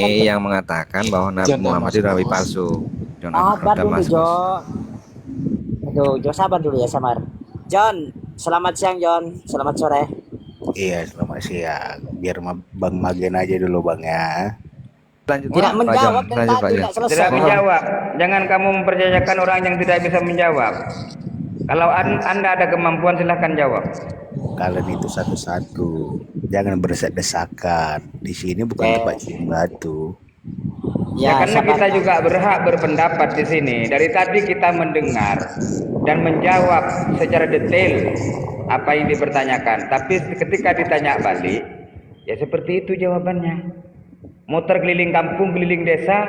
yang mengatakan bahwa Nabi Muhammad itu nabi palsu. John Sabar udah dulu, masuk. Jo. Aduh, Jo sabar dulu ya, Samar. John, selamat siang, John. Selamat sore. Iya, selamat siang. Biar Bang Magen aja dulu Bang ya. Lanjut Tidak Pak John, menjawab dan lanjut Pak tadi John. tidak selesai. Tidak menjawab. Jangan kamu mempercayakan orang yang tidak bisa menjawab. Kalau Anda ada kemampuan silahkan jawab. Kalian itu satu-satu. Jangan berdesak-desakan. Di sini bukan tempat cium batu. Ya, karena sabar. kita juga berhak berpendapat di sini. Dari tadi kita mendengar dan menjawab secara detail apa yang dipertanyakan. Tapi ketika ditanya balik, ya seperti itu jawabannya. Muter keliling kampung, keliling desa,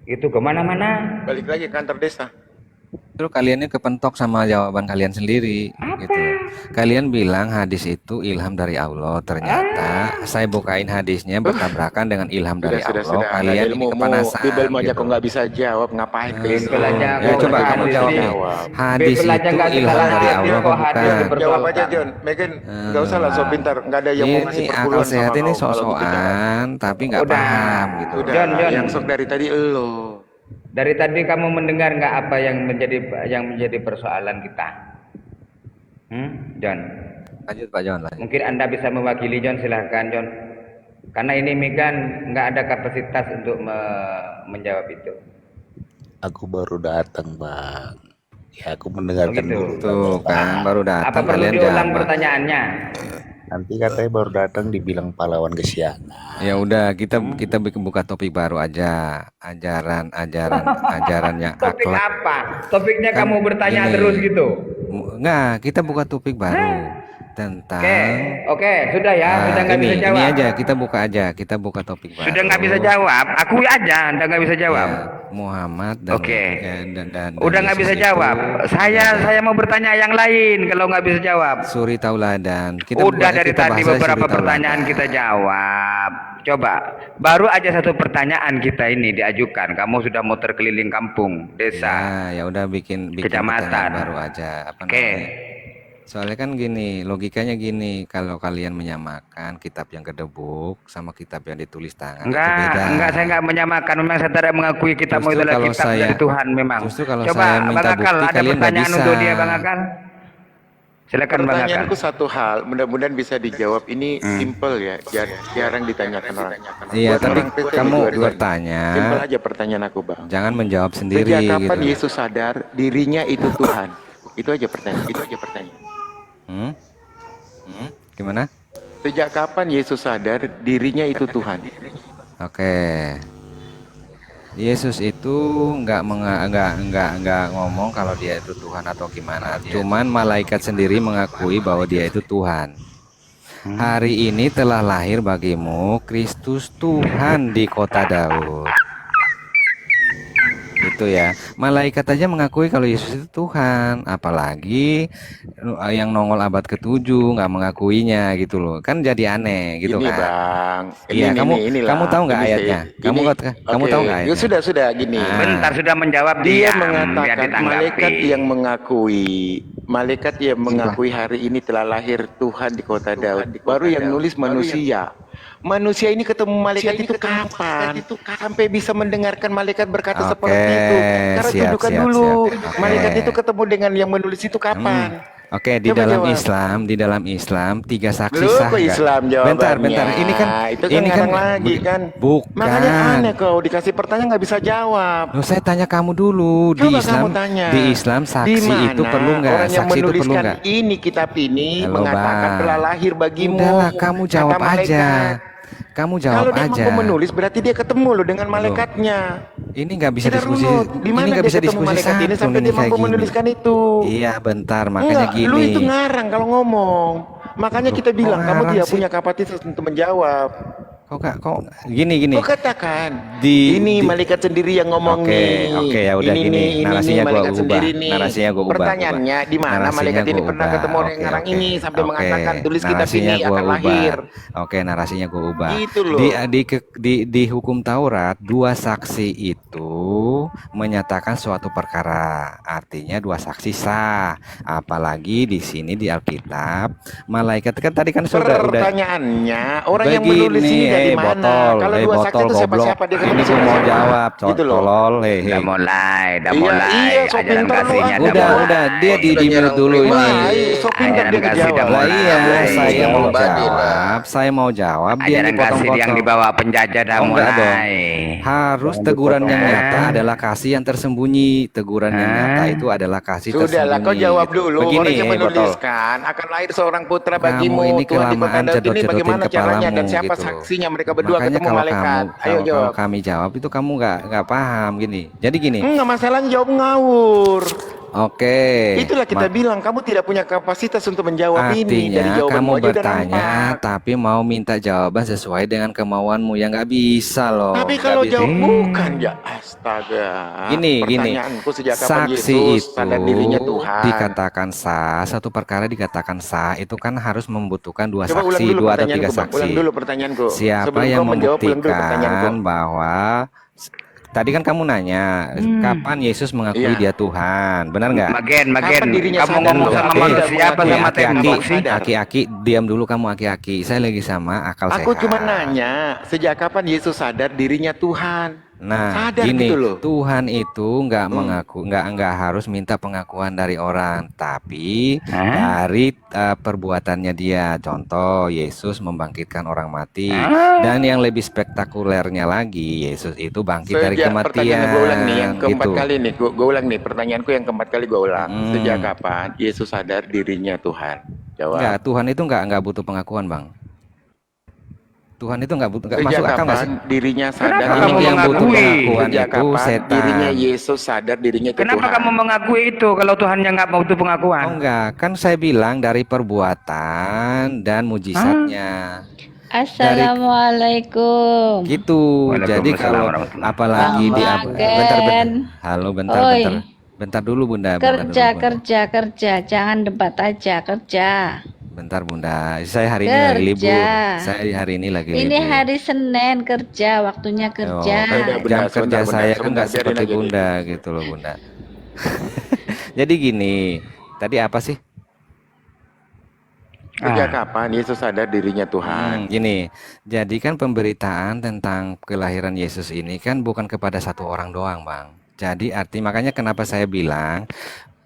itu kemana-mana. Balik lagi ke kantor desa. Terus kalian ini kepentok sama jawaban kalian sendiri. Gitu. Kalian bilang hadis itu ilham dari Allah. Ternyata saya bukain hadisnya bertabrakan dengan ilham dari Allah. Kalian ini kepanasan. Bibel aja gitu. kok nggak bisa jawab, ngapain keliling? Bibel aja Ya coba kamu jawab nih. Hadis Bibel aja itu nggak ilham salah dari hadis Allah kok, apa hadis bukan? dipersoalkan. Jawab aja John, Megan nggak usah lah, so pintar, nggak ada yang mau ngasih Ini akal perpuluhan sama sehat ini kau. Kalau gitu jawab. sok-sokan tapi nggak Udah. paham gitu. Udah, John. yang sok dari tadi elo. Dari tadi kamu mendengar nggak apa yang menjadi persoalan kita? John. Lanjut Pak John, lanjut. Mungkin Anda bisa mewakili John, silahkan John. Karena ini Megan nggak ada kapasitas untuk menjawab itu. Aku baru datang Bang. Ya aku mendengarkan Begitu. dulu. Tuh kan baru Apa datang perlu kalian diulang jawab. pertanyaannya? Nanti katanya baru datang dibilang pahlawan kesiangan. Ya udah kita buka topik baru aja. Ajaran yang Topik akhlak. apa? Topiknya Kan kamu bertanya gini. terus gitu. Enggak, kita buka topik baru tentang Oke, sudah ya, sudah nggak bisa ini jawab. aja kita buka topik baru. Sudah nggak bisa jawab, akui aja Anda nggak bisa jawab. Ya, Muhammad dan Oke. dan Udah nggak bisa Yesus itu jawab. Saya mau bertanya yang lain kalau nggak bisa jawab. suri tauladan. Udah dari kita tadi bahas beberapa suri pertanyaan tauladan. kita jawab. Coba, baru aja satu pertanyaan kita ini diajukan. Kamu sudah muter keliling kampung, desa. Ya udah bikin Kecamatan. pertanyaan baru aja. Apa Oke. namanya? Soalnya kan gini, logikanya gini, kalau kalian menyamakan kitab yang kedebuk sama kitab yang ditulis tangan itu beda. Enggak, saya enggak menyamakan. Memang saya tidak mengakui kitab Justru itu adalah kalau kitab saya- dari Tuhan memang. justru kalau Coba saya minta Bang Akal, bukti, ada kalian nggak pertanyaan bisa. untuk dia Bang Akal? Silakan Bang Akal. Pertanyaanku satu hal, mudah-mudahan bisa dijawab. Ini simple ya, jarang ditanyakan orang. Iya, Buat tapi orang PT kamu juga ditanya. bertanya, Simple aja pertanyaan aku Bang. jangan menjawab sendiri Sejak kapan gitu. Yesus sadar dirinya itu Tuhan? Itu aja pertanyaan. Hmm? Gimana? Sejak kapan Yesus sadar dirinya itu Tuhan? Oke. Yesus itu nggak ngomong kalau dia itu Tuhan atau gimana. Cuman malaikat sendiri mengakui bahwa dia itu Tuhan. Hari ini telah lahir bagimu Kristus Tuhan di kota Daud. Itu ya. Malaikat aja mengakui kalau Yesus itu Tuhan, apalagi yang nongol abad ke-7 nggak mengakuinya gitu loh. Kan jadi aneh gitu Ini kan. Bang, Iya, kamu tahu nggak ayatnya? Kamu tahu nggak ayatnya? Sudah gini. Ah. Bentar sudah menjawab Dia biar mengatakan ditanggapi. malaikat yang mengakui hari ini telah lahir Tuhan di kota Daud. Baru yang nulis manusia. Manusia ini ketemu malaikat itu kapan? Sampai bisa mendengarkan malaikat berkata Oke, seperti itu. Karena siap, tunjukkan siap, dulu. siap. Oke. Malaikat itu ketemu dengan yang menulis itu kapan? Oke, di Coba dalam jawab. Islam 3 saksi Lu sah kok nggak? Islam jawabannya? Bentar, ini kan itu kan ngarang lagi kan. Bukan. Makanya aneh kau dikasih pertanyaan nggak bisa jawab. Loh, saya tanya kamu dulu. Coba kamu tanya. Di Islam Di saksi mana itu perlu nggak? orang yang Saksi itu perlu menuliskan nggak? ini kitab ini Halo, mengatakan Bang. telah lahir bagimu. Udahlah, kamu kata jawab malaikat. aja. Kamu jawab Kalau dia aja. mampu menulis berarti dia ketemu loh dengan malaikatnya. Ini nggak bisa Kita diskusi. runut. Di Ini mana nggak dia bisa ketemu diskusi malaikat ini satu sampai nih dia kayak mampu gini. menuliskan itu? Iya, bentar. Makanya Enggak, gini. lu itu ngarang kalau ngomong. Makanya Loh, kita kok bilang kamu ngarang tidak sih? punya kapasitas untuk menjawab. Kok gini. Kau katakan di- ini malaikat sendiri yang ngomong Oke, nih. oke, ya udah ini gini. nih, Narasinya gua malaikat ubah. sendiri nih. Narasinya gua ubah. Pertanyaannya di mana Narasinya malaikat ini gua pernah ubah. ketemu orang yang ngarang Oke, ini sampai oke. mengatakan tulis kitab Narasinya ini gua akan ubah. lahir. Oke, narasinya gue ubah. Gitu loh. Di hukum Taurat, 2 saksi itu menyatakan suatu perkara. Artinya dua saksi sah. Apalagi di sini di Alkitab, malaikat kan tadi kan sudah Pertanyaannya, orang yang menulis ini dari mana? botol, Kalau dua saksi botol itu goblok. siapa-siapa dia ketemu Ini gua mau siapa-siapa. jawab, Gitu loh. tolol, Udah mulai, Iya, iya, so ajaran pintar lu, kasihnya ah. Udah, dia di mute dulu ini. Baik, so pintar Ajaran dia kasih kejawab. udah Lah mulai. iya, saya mau Pribadi jawab, saya mau jawab, dia Ajaran kasih yang dipotong-potong. dibawa penjajah dah Oh, enggak dong. mulai. Harus teguran yang nyata adalah kasih yang tersembunyi. Teguran yang nyata itu adalah kasih tersembunyi. Sudahlah, kau jawab gitu. dulu. Begini, Orang yang botol. menuliskan akan lahir seorang putra bagimu. Kamu ini Tuhan di kota kelamaan Daud ini cedot-cedotin bagaimana caranya dan kepalamu siapa gitu. saksinya mereka berdua Makanya ketemu kalau malaikat? Ayo kalau jawab. kami jawab itu kamu nggak paham gini. Jadi gini. Enggak masalahnya jawab ngawur. Oke. Itulah kita bilang kamu tidak punya kapasitas untuk menjawab ini dari Artinya jawaban kamu aja udah bertanya nampak. tapi mau minta jawaban sesuai dengan kemauanmu ya nggak bisa loh. Tapi Nggak kalau bisa. jawab bukan ya astaga. Gini. Pertanyaanku sejak kapan Saksi Yesus itu sadar dirinya Tuhan? dikatakan sah, satu perkara dikatakan sah itu kan harus membutuhkan dua Coba ulang saksi, dulu dua atau tiga pertanyaanku, Bang. saksi. Ulang dulu pertanyaanku. Siapa Sebelum yang kau menjawab, ulang dulu pertanyaanku. membuktikan bahwa tadi kan kamu nanya kapan Yesus mengakui Iya. dia Tuhan, benar nggak? Magen, Kapan dirinya kamu sadar ngomong loh? sama Oke. manusia apa Oke, sama aki-aki. tembok sih? Sadar. Aki-aki, diam dulu kamu aki-aki. Saya lagi sama akal Aku sehat. cuma nanya, sejak kapan Yesus sadar dirinya Tuhan? Nah, Sadar gini, gitu loh. Tuhan itu nggak mengaku, nggak harus minta pengakuan dari orang, tapi dari perbuatannya dia. Contoh, Yesus membangkitkan orang mati, dan yang lebih spektakulernya lagi, Yesus itu bangkit dari Sejak kematian. pertanyaan gue ulang nih yang keempat gitu. kali nih, gue ulang nih pertanyaanku yang keempat kali gue ulang. Hmm. Sejak kapan Yesus sadar dirinya Tuhan? Jawab. Nggak, Tuhan itu nggak butuh pengakuan, Bang. Tuhan itu nggak butuh, nggak Sejak masuk akal nggak kapan sih? dirinya sadar? Kenapa Ini kamu yang butuh mengakui? pengakuan Sejak itu kapan setan. dirinya Yesus sadar dirinya itu Kenapa Tuhan? kamu mengakui itu kalau Tuhannya nggak mau butuh pengakuan? Oh enggak, kan saya bilang dari perbuatan dan mujizatnya. Assalamualaikum. Gitu. Jadi Waalaikumsalam kalau warahmatullahi apalagi Bang di bentar, Magen. halo bentar, Oi. bentar. Bentar dulu Bunda, Kerja, jangan debat aja, kerja. Bentar Bunda. Saya hari ini lagi libur. Kerja. Saya hari ini lagi Ini libur. hari Senin kerja, waktunya Oh, kerja. Bunda, jam sebentar, kerja Bunda, saya kan sebentar, nggak biarin seperti aja Bunda gitu loh Bunda. Jadi gini, tadi apa sih? Sejak kapan Yesus sadar dirinya Tuhan? Gini, jadi kan pemberitaan tentang kelahiran Yesus ini kan bukan kepada satu orang doang, Bang. Jadi makanya kenapa saya bilang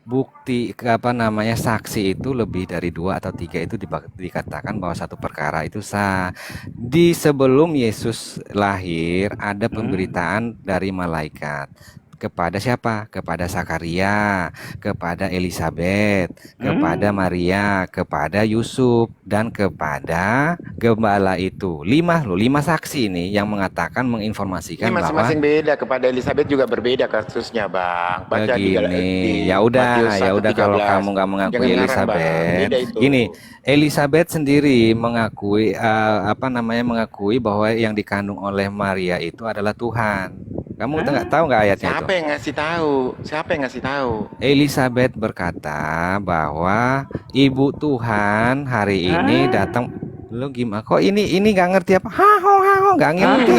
bukti saksi itu lebih dari 2 atau 3 itu dikatakan bahwa satu perkara itu sah. Di sebelum Yesus lahir ada pemberitaan dari malaikat. Kepada siapa? Kepada Zakaria, kepada Elizabeth, kepada Maria, kepada Yusuf, dan kepada gembala itu. 5 saksi ini yang mengatakan, Ini menginformasikan bahwa masing-masing beda. Kepada Elizabeth juga berbeda kasusnya, Bang. Baca di begini. Ya udah kalau 1:13. kamu nggak mengakui Jangan ngarang, Bang. Elizabeth. Beda itu. Gini, Elizabeth sendiri mengakui mengakui bahwa yang dikandung oleh Maria itu adalah Tuhan. Kamu tahu nggak ayatnya itu? Siapa yang ngasih tahu? Siapa yang ngasih tahu? Elizabeth berkata bahwa ibu Tuhan hari ini datang. Lo gimana? Kok ini nggak ngerti apa? Haho nggak ngerti.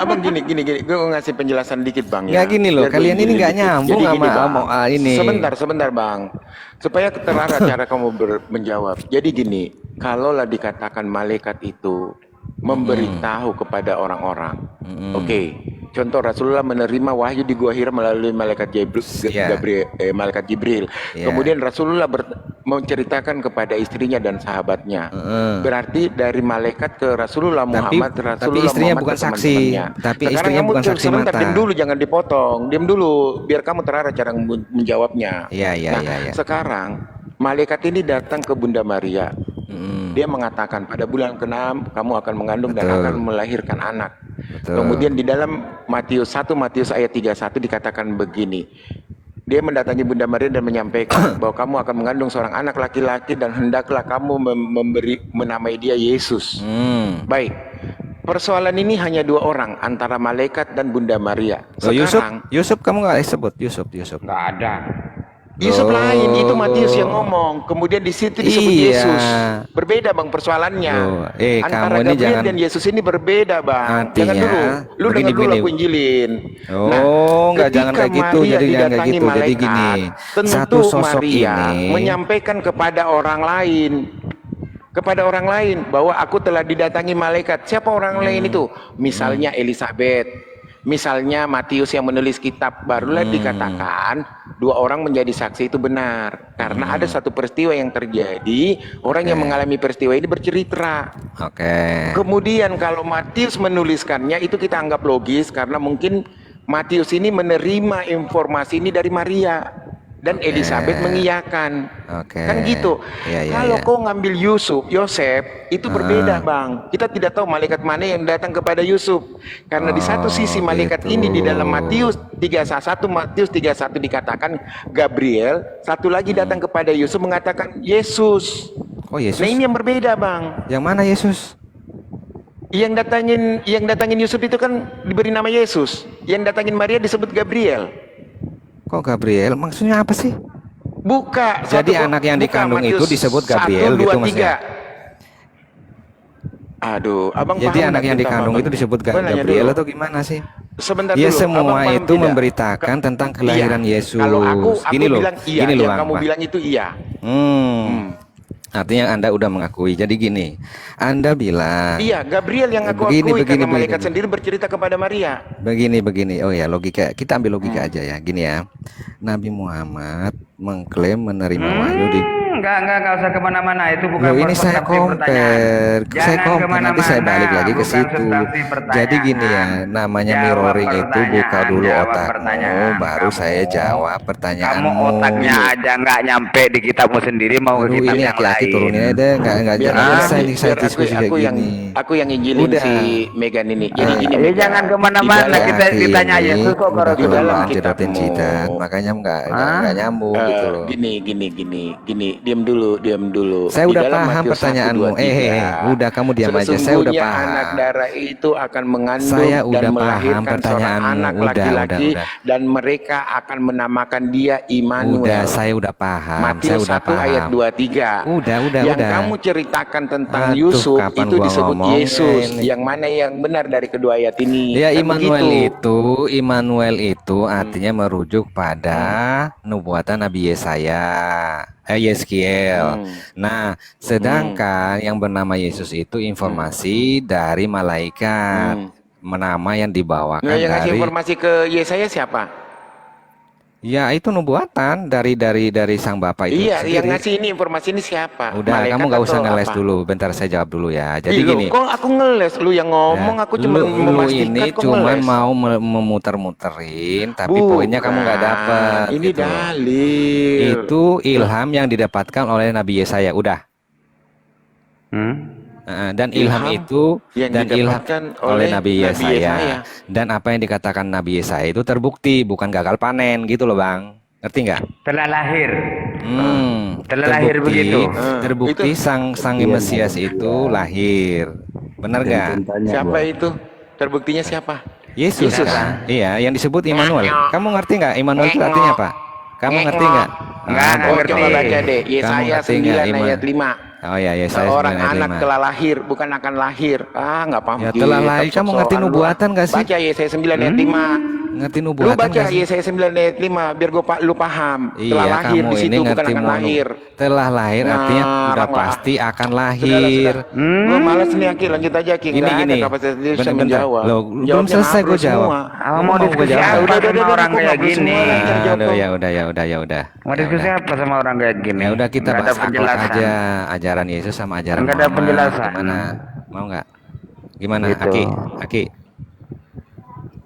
Abang gini, gue ngasih penjelasan dikit bang ya. Nggak gini loh, Biar gue kalian ini izinin nggak dikit. nyambung Jadi gini, sama Bang. ini. Sebentar bang, supaya terarah cara kamu menjawab. Jadi gini, kalaulah dikatakan malaikat itu memberitahu kepada orang-orang, oke. Contoh Rasulullah menerima wahyu di Gua Hira melalui malaikat Iya. malaikat Jibril. Iya. Kemudian Rasulullah menceritakan kepada istrinya dan sahabatnya. Berarti dari malaikat ke Rasulullah Tapi Muhammad, Rasulullah istrinya Muhammad bukan ke saksi. teman-temannya. Tapi Sekarang istrinya kamu bukan saksi sebentar, mata. diam dulu, jangan dipotong. Diam dulu, biar kamu terarah cara menjawabnya. Iya. Sekarang malaikat ini datang ke Bunda Maria. Dia mengatakan pada bulan ke-6 kamu akan mengandung dan Betul. akan melahirkan anak. Betul. Kemudian di dalam Matius ayat 31 dikatakan begini. Dia mendatangi Bunda Maria dan menyampaikan bahwa kamu akan mengandung seorang anak laki-laki dan hendaklah kamu menamai dia Yesus. Baik. Persoalan ini hanya 2 orang antara malaikat dan Bunda Maria. Loh, Sekarang Yusuf kamu nggak sebut Yusuf. Nggak ada. Yusuf lain, itu Matius yang Oh, ngomong. Kemudian di situ disebut iya. Yesus. Berbeda bang persoalannya. Loh, Antara kamu ini Gabriel jangan dan Yesus ini berbeda bang. Jangan artinya dulu, lu dengar dulu begini-begini. aku injilin. Oh, nggak, jangan ketika kayak gitu. Maria Jadi jangan kayak didatangi gitu. Jadi gini, malaikat, satu tentu sosok Maria ini, menyampaikan kepada orang lain. Kepada orang lain bahwa aku telah didatangi malaikat. Siapa orang lain itu? Misalnya Elizabeth. Misalnya Matius yang menulis kitab, barulah dikatakan 2 orang menjadi saksi itu benar. Karena ada satu peristiwa yang terjadi, orang yang mengalami peristiwa ini bercerita. oke. Kemudian kalau Matius menuliskannya itu kita anggap logis karena mungkin Matius ini menerima informasi ini dari Maria dan Elizabeth mengiyakan. Oke. Kan gitu. Iya, iya, Kalau iya. kau ngambil Yosef itu berbeda bang. Kita tidak tahu malaikat mana yang datang kepada Yusuf. Karena di satu sisi malaikat gitu. ini di dalam Matius 31 Matius 31 dikatakan Gabriel, satu lagi datang kepada Yusuf mengatakan Yesus. Oh, Yesus. Nah ini yang berbeda bang. Yang mana Yesus? Yang datangin Yusuf itu kan diberi nama Yesus. Yang datangin Maria disebut Gabriel. Kok Gabriel? Maksudnya apa sih? Buka. Jadi anak yang dikandung itu Matius disebut Gabriel 1, 2, gitu 3. maksudnya? Aduh, abang Jadi paham anak nggak yang cerita dikandung apa, itu Bang? disebut Gua nanya Gabriel dulu. atau gimana sih? Sebentar Ya dulu. Abang semua paham itu tidak? memberitakan tentang kelahiran Iya. Yesus. Kalau aku Gini loh, bilang iya, gini loh, yang Bang, kamu Pak. bilang itu iya. Artinya Anda udah mengakui. Jadi gini, Anda bilang Iya, Gabriel yang aku Begini, akui begini, karena malaikat begini. sendiri bercerita kepada Maria. begini. Oh ya, logika. Kita ambil logika aja ya. Gini ya. Nabi Muhammad mengklaim menerima wahyu di Enggak usah kemana-mana. Itu bukan Loh, ini saya substansi pertanyaan. compare. Saya Jangan compare, kemana-mana, nanti saya balik lagi ke bukan situ. substansi pertanyaan. Jadi gini ya, namanya Jawab mirroring itu buka pertanyaan, dulu jawab otakmu, pertanyaan baru kamu. saya jawab Kamu pertanyaanmu. otaknya aja nggak nyampe di kitabmu sendiri, mau ke Aduh, kitab ini yang aki-aki lain. turunin aja, nggak Biar jangan aku, bisa nih saya biar diskusi kayak gini. aku yang injilin Udah. si Megan ini. Jadi gini, Ya Megan. jangan kemana-mana, Di kita dalam- ditanya Yesus kok udah kalau di dalam kelamaan kitabmu. jidat, makanya nggak nyambung gitu loh. Gini, diam dulu. Saya Di udah dalam paham Matius pertanyaanmu. 1, 2, 3, Udah kamu diam aja. Saya udah sesungguhnya paham. anak darah itu akan mengandung Saya dan udah paham melahirkan seorang pertanyaanmu. anak Udah. laki-laki dan mereka akan menamakan dia Immanuel. Udah, saya udah paham. Saya Matius udah 1 ayat paham. 2, 3. Udah. Yang kamu ceritakan tentang Aduh, Yusuf kapan itu gua disebut ngomong Yesus. ini? Yang mana yang benar dari kedua ayat ini? Ya, Kan begitu. Immanuel itu artinya merujuk pada nubuatan Nabi Yeskiel. Nah, sedangkan yang bernama Yesus itu informasi dari malaikat. Nama yang dibawakan Nah, yang ngasih dari informasi ke Yesaya siapa? ya itu nubuatan dari sang Bapa itu Iya, yang sendiri. ngasih ini informasi ini siapa? Udah, Malaikat kamu nggak usah atau ngeles apa? dulu. Bentar saya jawab dulu ya. Jadi Ih, lu, gini. kok aku ngeles, lu yang ngomong, Ya, aku cuma lu memastikan ini kok cuman ngeles. mau memuter-muterin, tapi Bukan, poinnya kamu nggak dapet. Ini gitu loh. dalil. Itu ilham yang didapatkan oleh Nabi Yesaya. Udah. Dan ilham Ilham itu yang dan ilham didapatkan oleh oleh Nabi Nabi Yesaya. Yesaya. Dan apa yang dikatakan Nabi Yesaya itu terbukti, bukan gagal panen gitu loh, Bang. Ngerti nggak? Telah lahir. Telah lahir Terbukti, begitu. terbukti Itu- sang Mesias itu lahir. Benar nggak? Siapa itu? Terbuktinya siapa? Yesus kan? Iya, yang disebut Immanuel. Kamu ngerti nggak Immanuel itu artinya apa? Kamu ngerti nggak? Nggak, Ah, nggak Oh, ngerti. coba baca deh. Kamu Yesaya ngerti nggak, 9 ayat 5. Oh ya, Yesaya Seorang 9 ayat anak 5. telah lahir, bukan akan lahir. Nggak paham. Ya, telah lahir. Kamu ngerti sok-sokan lu. nubuatan nggak sih? Baca Yesaya 9 ayat 5. Ngerti Lu nubuatan baca nggak sih? Yesaya 9 ayat 5 biar lu paham. Telah Iya, lahir kamu di situ ini bukan ngerti akan lahir. Telah lahir artinya udah Ngarang lah. pasti akan Sudah. lahir. Gua malas nih Aki, lanjut aja Aki. Nggak ada kapasitas dia bisa Bentar-bentar. menjawab. Loh, Jawabnya belum selesai ngablu gue jawab. semua. Mau diskusi jawab. apa Udah, sama orang kok kayak ngablu gini? semua, lancar jawab Aduh, dong. ya udah. Mau diskusi apa sama orang kayak gini? Ya udah kita Nggak ada bahas akhlak penjelasan. aja, ajaran Yesus sama ajaran Nggak ada Muhammad. penjelasan. Gimana? Mau nggak? Gimana, Gitu. Aki?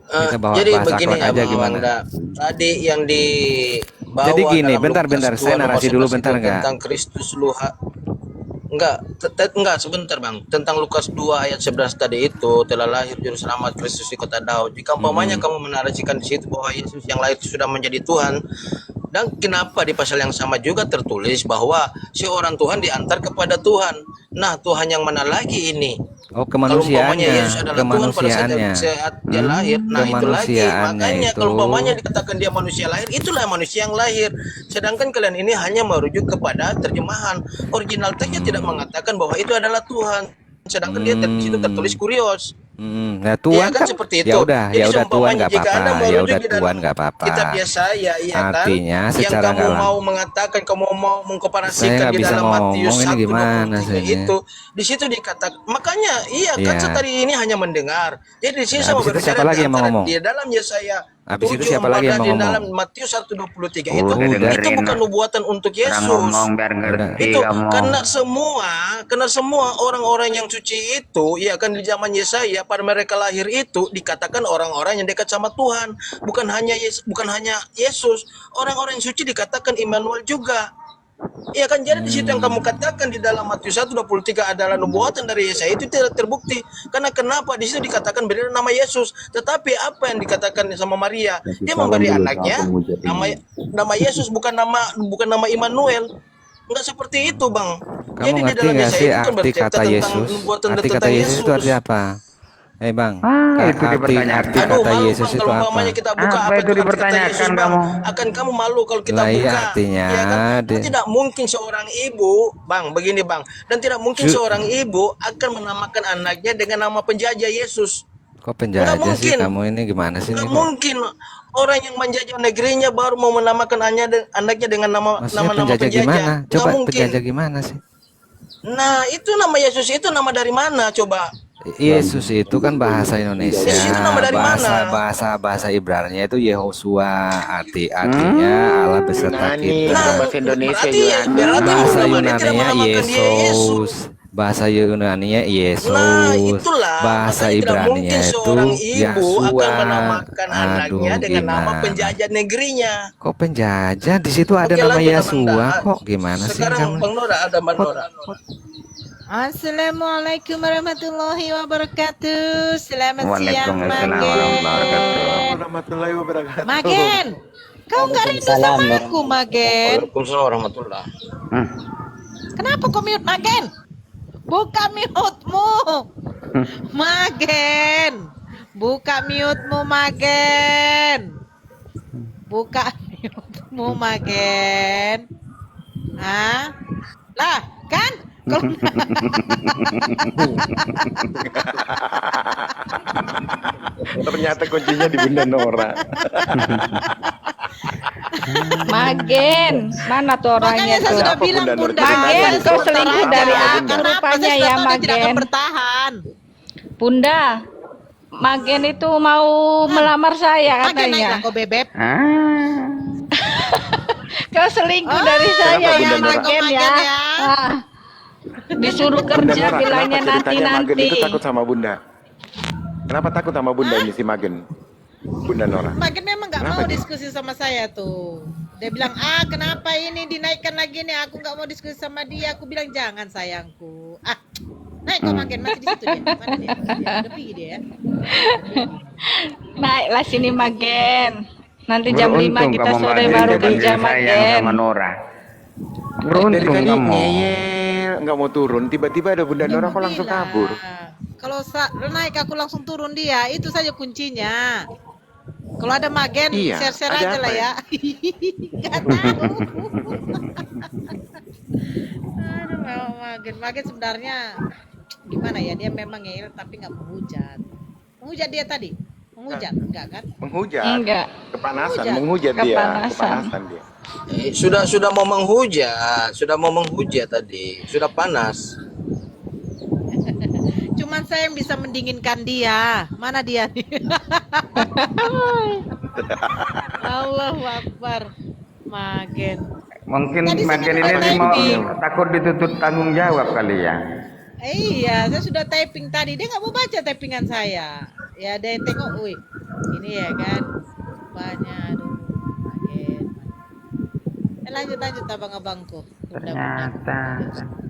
Kita bawa Jadi bahas begini akhlak ya aja Bang gimana? Wanda. Tadi yang dibawa Jadi gini, dalam bentar, Lukas 2 saya narasi nomor dulu 11 bentar itu nggak? tentang Kristus Luha. Enggak, sebentar Bang. Tentang Lukas 2 ayat 11 tadi itu telah lahir juru selamat Kristus di kota Daud. Jika umpamanya kamu menarasikan di situ bahwa Yesus yang lahir itu sudah menjadi Tuhan, dan kenapa di pasal yang sama juga tertulis bahwa seorang Tuhan diantar kepada Tuhan. Nah, Tuhan yang mana lagi ini? Oh, Kalau umpamanya kemanusiaannya, Yesus adalah Tuhan pada kemanusiaannya. saat dia lahir, nah itu lagi. Kemanusiaannya Makanya itu. kalau umpamanya dikatakan dia manusia lahir, itulah manusia yang lahir. Sedangkan kalian ini hanya merujuk kepada terjemahan. Original teksnya tidak mengatakan bahwa itu adalah Tuhan. Sedangkan dia di situ tertulis kurios. Nah, Iya Tuhan kan kan seperti ya itu. udah, Jadi ya udah Tuhan seumpamanya nggak jika Anda apa-apa, ya merujuk udah di Tuhan dalam nggak apa-apa. kitab Yesaya, iya kan? Artinya Yang secara kamu nggak mau mengatakan, kamu mau saya mengkomparasikan nggak di bisa dalam Matius ngomong ini gimana 1:23 sih ini? itu, di situ dikatakan, makanya iya kan saya Iya. tadi ini hanya mendengar. Jadi di sini Nah, saya mau habis itu berbicara siapa di lagi yang mau antara ngomong? di dalam Yesaya Habis itu 7:4 siapa lagi yang dan mau di dalam ngomong? Matius 1:23 Oh, itu udah Udah. itu bukan dengerin. nubuatan untuk Orang Yesus. ngomong biar ngerti Itu kamu. karena semua orang-orang yang suci itu, ya kan di zaman Yesaya pada mereka lahir itu dikatakan orang-orang yang dekat sama Tuhan, bukan hanya Yesus. Orang-orang yang suci dikatakan Immanuel juga. Iya kan, jadi di situ yang kamu katakan di dalam Matius 1:23 adalah nubuatan dari Yesaya itu tidak terbukti. Karena kenapa di situ dikatakan beri nama Yesus, tetapi apa yang dikatakan sama Maria? Dia memberi anaknya nama Yesus, bukan nama Immanuel. Enggak seperti itu, Bang. Kamu Jadi di ngerti dalam nggak Yesaya sih itu kan arti bercerita kata tentang Yesus? nubuatan Arti kata tentang Yesus itu arti Yesus. apa? Bang, Itu dipertanyakan. arti Aduh, kata malu Yesus Bang itu kalau apa? umpamanya kita buka Apa apa itu itu arti kata dipertanyakan Yesus, Bang. kamu? Akan kamu malu kalau kita Lah iya buka. artinya Ya kan? Dan dia- tidak mungkin seorang ibu, Bang, begini Bang. Dan tidak mungkin seorang ibu akan menamakan anaknya dengan nama penjajah Yesus. Kok penjajah sih mungkin. kamu ini gimana sih ini Nggak kok? mungkin orang yang menjajah negerinya baru mau menamakan anaknya dengan Maksudnya nama penjajah penjajah. gimana? Nggak Coba mungkin. penjajah gimana sih? Nah, itu nama Yesus itu nama dari mana coba? Yesus itu kan bahasa Indonesia, Yesus itu nama dari mana? bahasa Ibrani itu Yehosua, artinya Allah beserta Nah, nih, kita. bahasa Indonesia berarti juga ada. berarti Bahasa Muhammad dia tidak Yunaninya menamakan dia Yesus. Yesus, bahasa Yunaninya Yesus, Nah, itulah. bahasa Makanya tidak mungkin Ibraninya itu seorang ibu akan Yahshua. menamakan anaknya Aduh, dengan nama gimana? penjajah negerinya. Kok penjajah? Di situ ada Oke, nama lanjut, Abang Yahshua Da. kok gimana sih Sekarang kamu? Bang Nora ada Bang Nora. Assalamualaikum warahmatullahi wabarakatuh. Selamat siang, Waalaikumsalam Magen. Warahmatullahi wabarakatuh. Magen, kau nggak rindu Waalaikumsalam, sama aku, Magen? Waalaikumsalam warahmatullahi. Kenapa kau mute, Magen? Buka mute-mu, Magen. Buka mute-mu, Magen. Buka mute-mu, Magen. Hah? Lah, kan? Kalau Ternyata kuncinya di Bunda Nora. Magen, mana tuh orangnya makanya saya tuh? sudah Apa bilang Bunda Nur? Bunda. Magen, saya kau sebentar selingkuh aja. dari aku Kenapa rupanya saya ya, tahu dia tidak akan Magen. bertahan? Bunda, Magen itu mau melamar saya Magen naiklah katanya. kau bebek. Kau selingkuh dari saya Kenapa, ya, Bunda Nora? Magen ya. Magen ya. Ah, disuruh Bunda kerja Nora, bilangnya kenapa ceritanya Magen nanti-nanti. itu takut sama Bunda? Kenapa takut sama Bunda ini si Magen? Bunda Nora. Magen memang nggak Kenapa mau dia? diskusi sama saya tuh. Dia bilang, kenapa ini dinaikkan lagi nih? Aku nggak mau diskusi sama dia. Aku bilang, jangan sayangku. Naik kok Magen, masih di situ dia. Mana dia? Udah pergi dia ya. Naiklah sini Magen. Nanti jam 5 Beruntung kita kamu sore nggak baru tunjukkan kerja kasih sayang Magen. sama Nora. Dari Beruntung tadi kamu. ngeyel, nggak mau turun. Tiba-tiba ada Bunda Nora kok langsung Bilang, kabur. Kalau naik aku langsung turun dia. Itu saja kuncinya. Kalau ada Magen, Iya, share-share ada aja apa lah ya? ya. Nggak tahu. Aduh, Magen sebenarnya gimana ya? Dia memang ngeyel tapi nggak menghujat. Menghujat dia tadi? Menghujat? Enggak kan? Menghujat. Enggak. Kepanasan, Menghujat. menghujat dia. Kepanasan. Kepanasan dia. Sudah mau menghujat tadi. Sudah panas. Cuman saya yang bisa mendinginkan dia. Mana dia nih? Allahu Akbar. Magen. Mungkin Tadi saya Magen kan ini mau typing. takut dituntut tanggung jawab kali ya. Iya, saya sudah typing tadi. Dia nggak mau baca typingan saya. Ya, dia tengok, wih, ini ya kan, banyak, aduh, Magen. Lanjut abang-abangku. Ternyata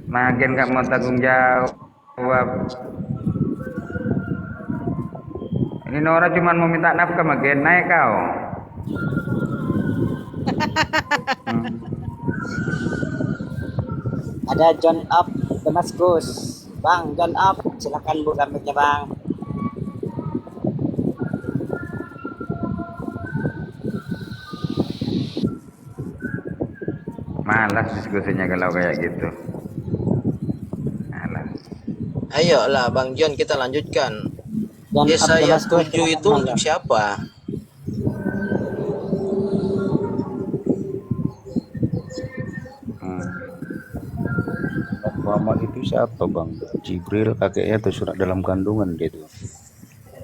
Magen nggak mau tanggung jawab. Ini Nora cuma mau minta nafkah Magen, naik kau. Ada John Up Damaskus. Bang, John up. Silakan buka mic-nya, Bang. Malas diskusinya kalau kayak gitu. Malas. Ayolah Bang John, kita lanjutkan. John up Yesaya jelasku, 7 itu silakan, untuk Bang. siapa? Muhammad itu siapa bang? Jibril kakeknya tersunat dalam kandungan dia tuh.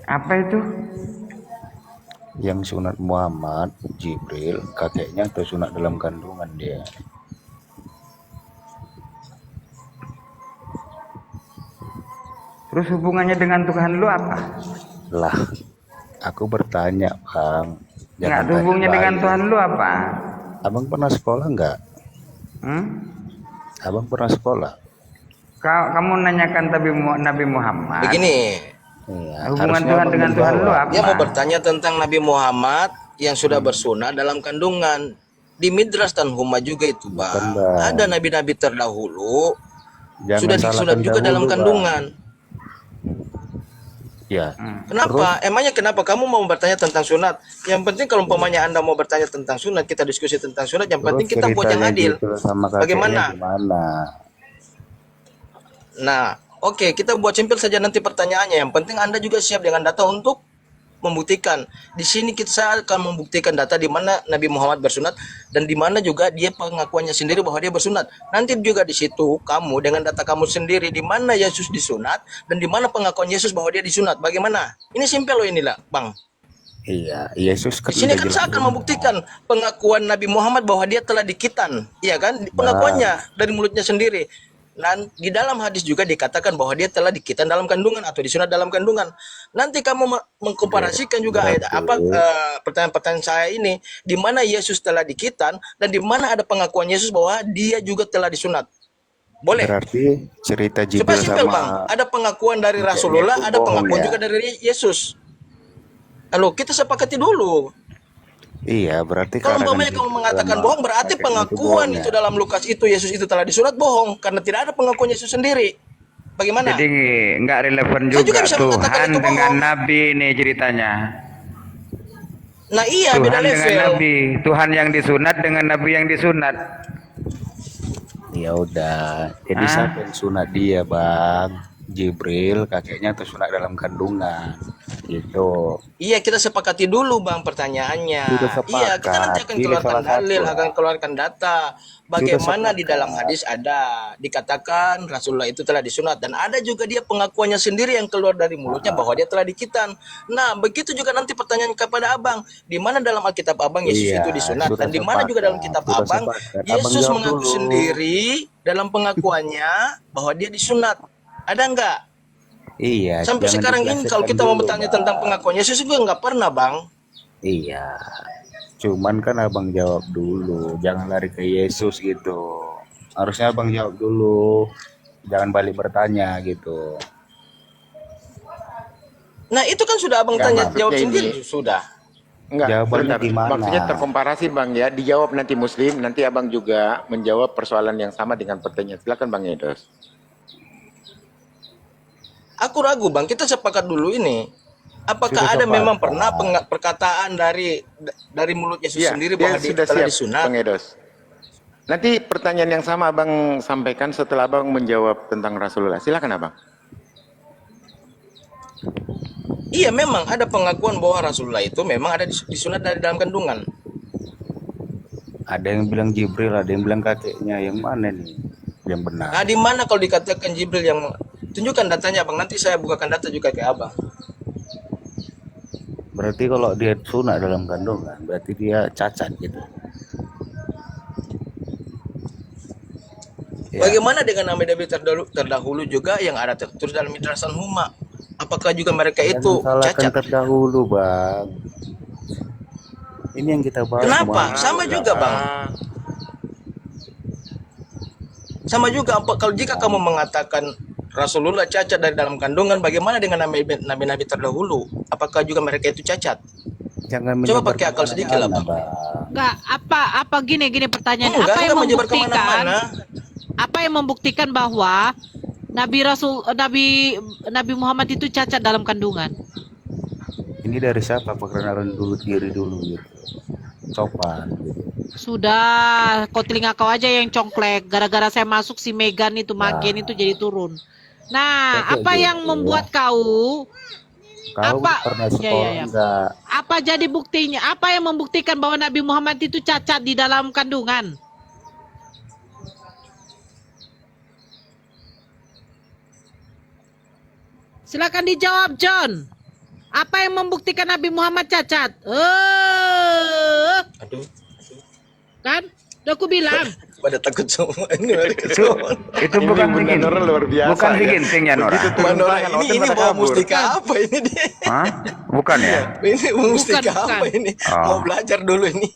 Apa itu? Yang sunat Muhammad, Jibril kakeknya tersunat dalam kandungan dia. Terus hubungannya dengan Tuhan lu apa? Lah, aku bertanya bang. Enggak, Jangan hubungnya tanya dengan balik. Tuhan lu apa? Abang pernah sekolah nggak? Hmm? Abang pernah sekolah? Kamu nanyakan Nabi Muhammad. Begini, Iya, Hubungan harusnya Tuhan abang dengan Tuhan lu menjawab. apa? dia mau bertanya tentang Nabi Muhammad yang sudah bersunat dalam kandungan. Di Midras dan Huma juga itu Bukan, Bang. Bang. Ada nabi-nabi terdahulu Jangan sudah salahkan disunat juga dahulu, dalam Bang. kandungan. Ya, Kenapa? Emangnya kenapa kamu mau bertanya tentang sunat? Yang penting kalau umpamanya Anda mau bertanya tentang sunat, kita diskusi tentang sunat, yang penting terus kita buat yang ceritanya adil. gitu sama kakeknya Bagaimana? gimana? Nah, oke, kita buat simpel saja nanti pertanyaannya. Yang penting Anda juga siap dengan data untuk membuktikan. Di sini kita akan membuktikan data di mana Nabi Muhammad bersunat dan di mana juga dia pengakuannya sendiri bahwa dia bersunat. Nanti juga di situ kamu dengan data kamu sendiri di mana Yesus disunat dan di mana pengakuan Yesus bahwa dia disunat. Bagaimana? Ini simpel loh inilah, Bang. Iya, Yesus kan Di sini udah kan jelas saya akan membuktikan pengakuan Nabi Muhammad bahwa dia telah dikitan, iya kan? Pengakuannya dari mulutnya sendiri. Dan di dalam hadis juga dikatakan bahwa dia telah dikitan dalam kandungan atau disunat dalam kandungan. Nanti kamu mengkomparasikan juga ayat apa pertanyaan-pertanyaan saya ini, di mana Yesus telah dikitan dan di mana ada pengakuan Yesus bahwa dia juga telah disunat. Boleh. Berarti cerita Supaya Jibril simpel sama Bang, ada pengakuan dari Rasulullah, itu ada bohong pengakuan ya? juga dari Yesus. Halo, kita sepakati dulu. Iya, berarti Kalau karangan umpamanya kamu Jibril mengatakan sama bohong, berarti kakeknya pengakuan bohong itu ya? dalam Lukas itu Yesus itu telah disunat bohong karena tidak ada pengakuan Yesus sendiri. Bagaimana? Jadi nggak relevan Saya juga juga bisa mengatakan Tuhan itu dengan bohong. Nabi ini ceritanya. Nah iya, beda Tuhan dengan level. Nabi, Tuhan yang disunat dengan Nabi yang disunat. Ya udah, jadi Ah. siapa yang sunat dia bang? Jibril kakeknya tersunat dalam kandungan gitu. Iya, kita sepakati dulu Bang pertanyaannya. Sudah sepakat. Iya, kita nanti akan Pilih keluarkan salah satu dalil, lah. akan keluarkan data. Bagaimana di sepakat. dalam hadis ada dikatakan Rasulullah itu telah disunat dan ada juga dia pengakuannya sendiri yang keluar dari mulutnya bahwa dia telah dikitan. Nah, begitu juga nanti pertanyaan kepada Abang, di mana dalam Alkitab Abang Yesus Iya, itu disunat sudah dan di mana juga dalam kitab sudah Abang sepakat. Abang Yesus jawab mengaku dulu. sendiri dalam pengakuannya bahwa dia disunat. Ada enggak? Iya. Sampai jangan sekarang ini kalau kita mau diplesetkan bertanya dulu, tentang Bang. pengakuan Yesus juga nggak pernah, Bang. Iya. Cuman kan abang jawab dulu, jangan lari ke Yesus gitu. Harusnya abang jawab dulu, jangan balik bertanya gitu. Nah, itu kan sudah Abang Nggak, tanya maksudnya jawab ini- sendiri sudah. Enggak, Jawabannya sebentar. gimana? Maksudnya terkomparasi Bang ya, dijawab nanti Muslim, nanti Abang juga menjawab persoalan yang sama dengan pertanyaan. Silakan Bang Edos. Aku ragu, Bang. Kita sepakat dulu ini. Apakah Sudah ada memang sepakat. pernah perkataan dari mulut Yesus Iya, sendiri dia bahwa dia sudah telah siap disunat? Bang Edos. Nanti pertanyaan yang sama Abang sampaikan setelah Abang menjawab tentang Rasulullah. Silakan Abang. Iya, memang ada pengakuan bahwa Rasulullah itu memang ada disunat dari dalam kandungan. Ada yang bilang Jibril, ada yang bilang kakeknya. Yang mana nih yang benar? Nah, di mana kalau dikatakan Jibril yang tunjukkan datanya, Bang. Nanti saya bukakan data juga ke Abang. Berarti kalau dia sunat dalam kandungan, berarti dia cacat gitu. Ya. Bagaimana dengan nabi-nabi terdahulu juga yang ada tertulis dalam Midrasan Huma? Apakah juga mereka itu Jangan salahkan cacat? terdahulu, Bang. Ini yang kita bahas. Kenapa? semua. Sama juga, Bang. Sama juga kalau jika kamu mengatakan Rasulullah cacat dari dalam kandungan, bagaimana dengan nabi-nabi terdahulu? Apakah juga mereka itu cacat? Jangan Coba menyebar pakai akal sedikit lah, Bang. Enggak, apa gini pertanyaannya. Enggak Apa yang menyebar membuktikan? kemana-mana. Apa yang membuktikan bahwa Nabi Muhammad itu cacat dalam kandungan. Ini dari siapa? Perkenalan dulu diri dulu gitu. Sopan. Sudah, kau telinga kau aja yang congklek. Gara-gara saya masuk si Megan itu, Magen itu jadi turun. Nah, Oke, apa gitu. yang membuat kau Kau apa? pernah Ya, sekolah ya, ya. enggak? Apa jadi buktinya? Apa yang membuktikan bahwa Nabi Muhammad itu cacat di dalam kandungan? Silakan dijawab, John. Apa yang membuktikan Nabi Muhammad cacat? Aduh, Kan? Udah aku bilang. pada takut semua ini. Mereka semua. Itu bukan Bunda begini. Nora luar biasa. Bukan ya. diginting ya, Nora. Begitu turun Manora tangan, ini Oten pada bawa kabur. mustika apa ini dia? Hah? Bukan ya? Ini mustika Bukan, apa bukan. ini? Oh. Mau belajar dulu ini.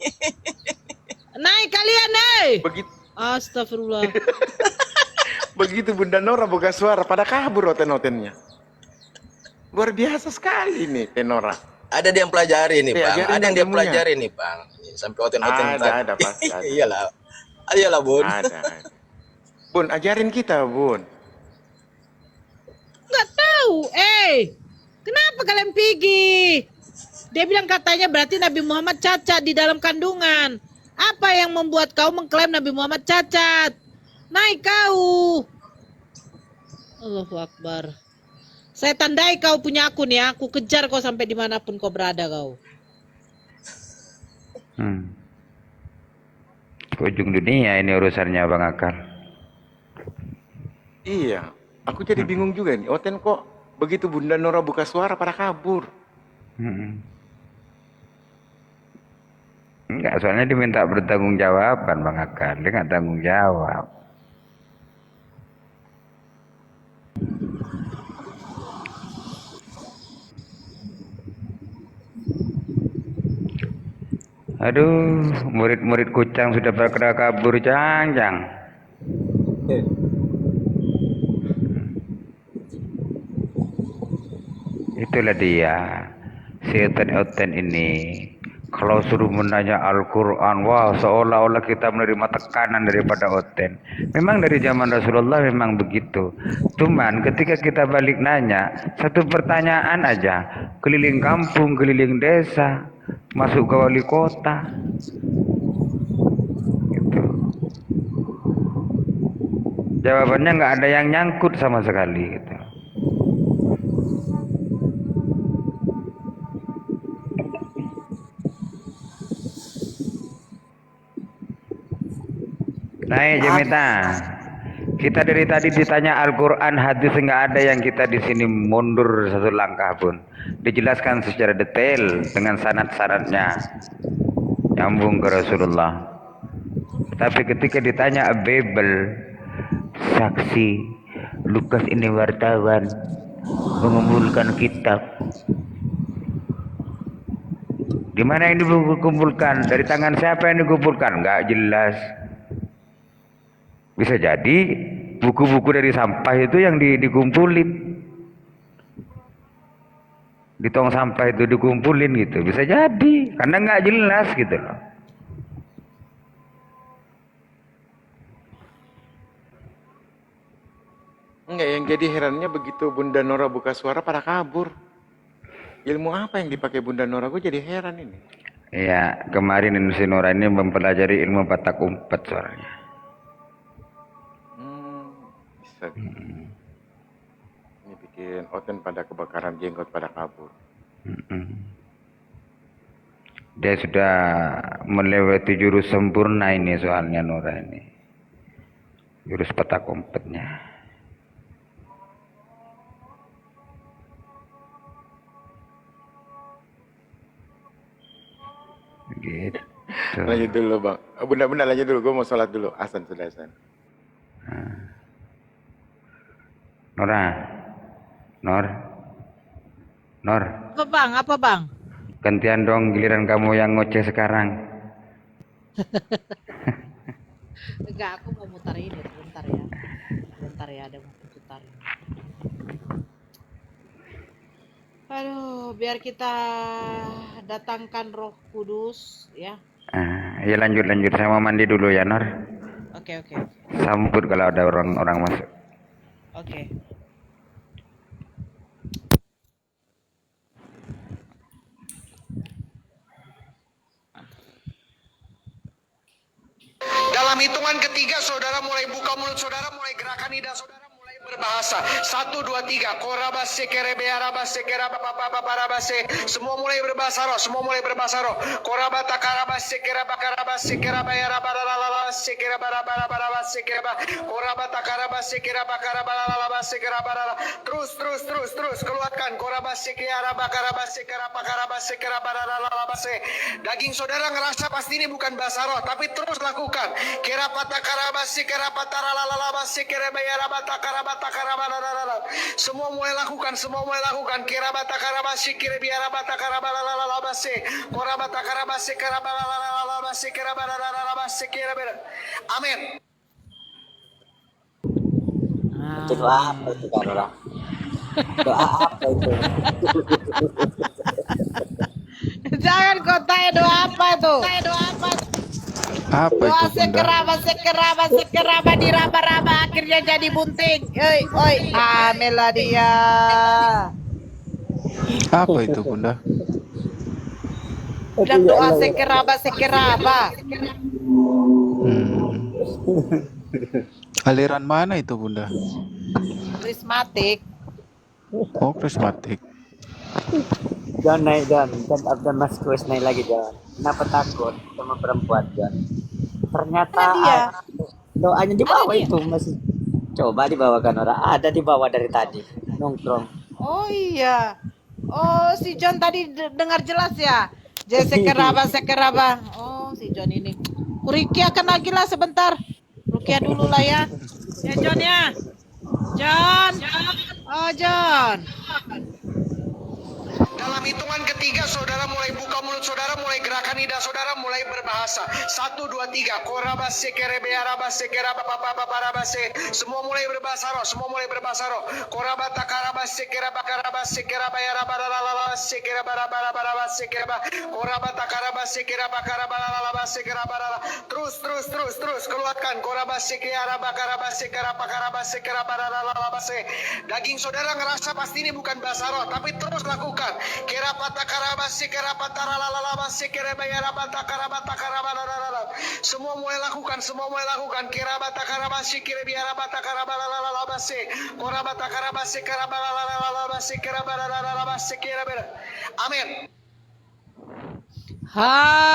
Naik kalian, naik. Begitu, Astagfirullah. begitu Bunda Nora buka suara pada kabur Oten-Otennya. Luar biasa sekali nih Tenora. Ada dia yang pelajari nih, Iya, Bang. ajarin Ada yang dia ilmunya. pelajari nih, Bang. Sampai oten-oten Ada pasti ada. Iyalah. Iyalah, Bun. Ada. Bun, ajarin kita, Bun. Nggak tahu. Kenapa kalian pergi? Dia bilang katanya berarti Nabi Muhammad cacat di dalam kandungan. Apa yang membuat kau mengklaim Nabi Muhammad cacat? Naik kau. Allahu Akbar. Saya tandai kau punya akun ya. Aku kejar kau sampai dimanapun kau berada kau. Ujung dunia ini urusannya Bang Akar. Iya, aku jadi bingung juga nih. Oten kok begitu Bunda Nora buka suara pada kabur. Enggak, soalnya diminta bertanggung jawaban Bang Akar. Dia nggak tanggung jawab. Aduh, murid-murid kucang sudah pada kabur, Jang. Itulah dia, setan Oten ini. Kalau suruh menanya Al-Quran, wah seolah-olah kita menerima tekanan daripada Oten. Memang dari zaman Rasulullah memang begitu. Cuman ketika kita balik nanya, satu pertanyaan aja, keliling kampung, keliling desa, masuk ke wali kota. Gitu. Jawabannya nggak ada yang nyangkut sama sekali. Gitu. Naik Jemita. Kita dari tadi ditanya Al-Quran, hadis, nggak ada yang kita di sini mundur satu langkah pun. Dijelaskan secara detail dengan sanad-sanadnya, nyambung ke Rasulullah. Tapi ketika ditanya Bible, saksi, Lukas ini wartawan, mengumpulkan kitab. Di mana ini dikumpulkan? Dari tangan siapa yang dikumpulkan? Nggak jelas. Bisa jadi buku-buku dari sampah itu yang dikumpulin. Di tong sampah itu dikumpulin gitu. Bisa jadi. Karena nggak jelas gitu loh. Enggak, yang jadi herannya begitu Bunda Nora buka suara pada kabur. Ilmu apa yang dipakai Bunda Nora? Gue jadi heran ini. Ya, kemarin si Nora ini mempelajari ilmu petak umpet suaranya. Bisa. Ini bikin Oten pada kebakaran jenggot pada kabur. Dia sudah melewati jurus sempurna ini soalnya Nora ini. Jurus petak umpetnya. Gitu. Lanjut dulu Bang. Bunda lanjut dulu. Gue mau sholat dulu. Asan sudah asan. Nora, Nor, Apa bang? Apa bang? gantian dong giliran kamu yang ngoceh sekarang. Enggak, aku mau mutar ini sebentar ya. Sebentar ya, ada mau putar. Aduh, biar kita datangkan Roh Kudus ya. Ya lanjut. Saya mau mandi dulu ya Nor. Oke. Sambut kalau ada orang masuk. Oke. Dalam hitungan ketiga, saudara mulai buka mulut saudara, mulai gerakan lidah saudara, mulai berbahasa. 1, 2, 3. Korabase kerebe arabase keraba papa parabase. Semua mulai berbahasa roh, semua mulai berbahasa roh. Korabata karabase keraba karabase keraba yarabaralala keraba rabarabase keraba. Korabata karabase keraba karabalalabase keraba. Terus keluarkan. Korabase keraba karabase keraba karabase keraba ralalabase. Daging saudara ngerasa pasti ini bukan bahasa roh, tapi terus lakukan. Kerapata karabasi kerapata ralalabasi kerebayarabata karabata karabalalala. Semua mulai lakukan, semua mulai lakukan. Kerabata karabasi kerebiarabata karabalalabasi. Korabata karabasi karabalalabasi kerabalalabasi kerebara. Amin. Itu doa apa itu Kak Rora? Doa apa itu? Jangan kau tanya doa apa itu. Apa Doa itu Bunda? sekeraba diraba-raba akhirnya jadi bunting. Oi, amelah dia. Apa itu Bunda? Bilang doa sekeraba. Hmm. Aliran mana itu Bunda? Prismatik. Oh, prismatik. John naik John, Abdan Mas Kuis naik lagi John. Kenapa takut sama perempuan John? Ternyata Mana dia? doanya di bawah Ada dia? itu masih. Coba dibawakan orang. Ada di bawah dari tadi. Nongkrong. Oh iya. Oh si John tadi dengar jelas ya. Sekeraba. Oh si John ini. Rukia akan lagi lah sebentar. Rukia dulu lah ya. Ya John ya. John. Oh John. Dalam hitungan ketiga, saudara mulai buka mulut saudara, mulai gerakan lidah saudara, mulai berbahasa. 1, 2, 3. Korabase kerebe arabase keraba papa parabase. Semua mulai berbahasa roh, semua mulai berbahasa roh. Korabata karabase keraba karabase keraba yarabaralabase keraba rabarabase keraba. Korabata karabase keraba karabalalabase keraba. Terus keluarkan. Korabase keraba karabase keraba karabase keraba ralalabase. Daging saudara ngerasa pasti ini bukan bahasa roh, tapi terus lakukan. Kerapata karabasi kerapata ralalabasi kerebayarabata karabata karabalalala. Semua mulai lakukan, semua mulai lakukan. Kerabata karabasi kerebiarabata karabalalabasi. Korabata karabasi karabalalabasi kerabalalabasi kerabara. Amin. Haleluya.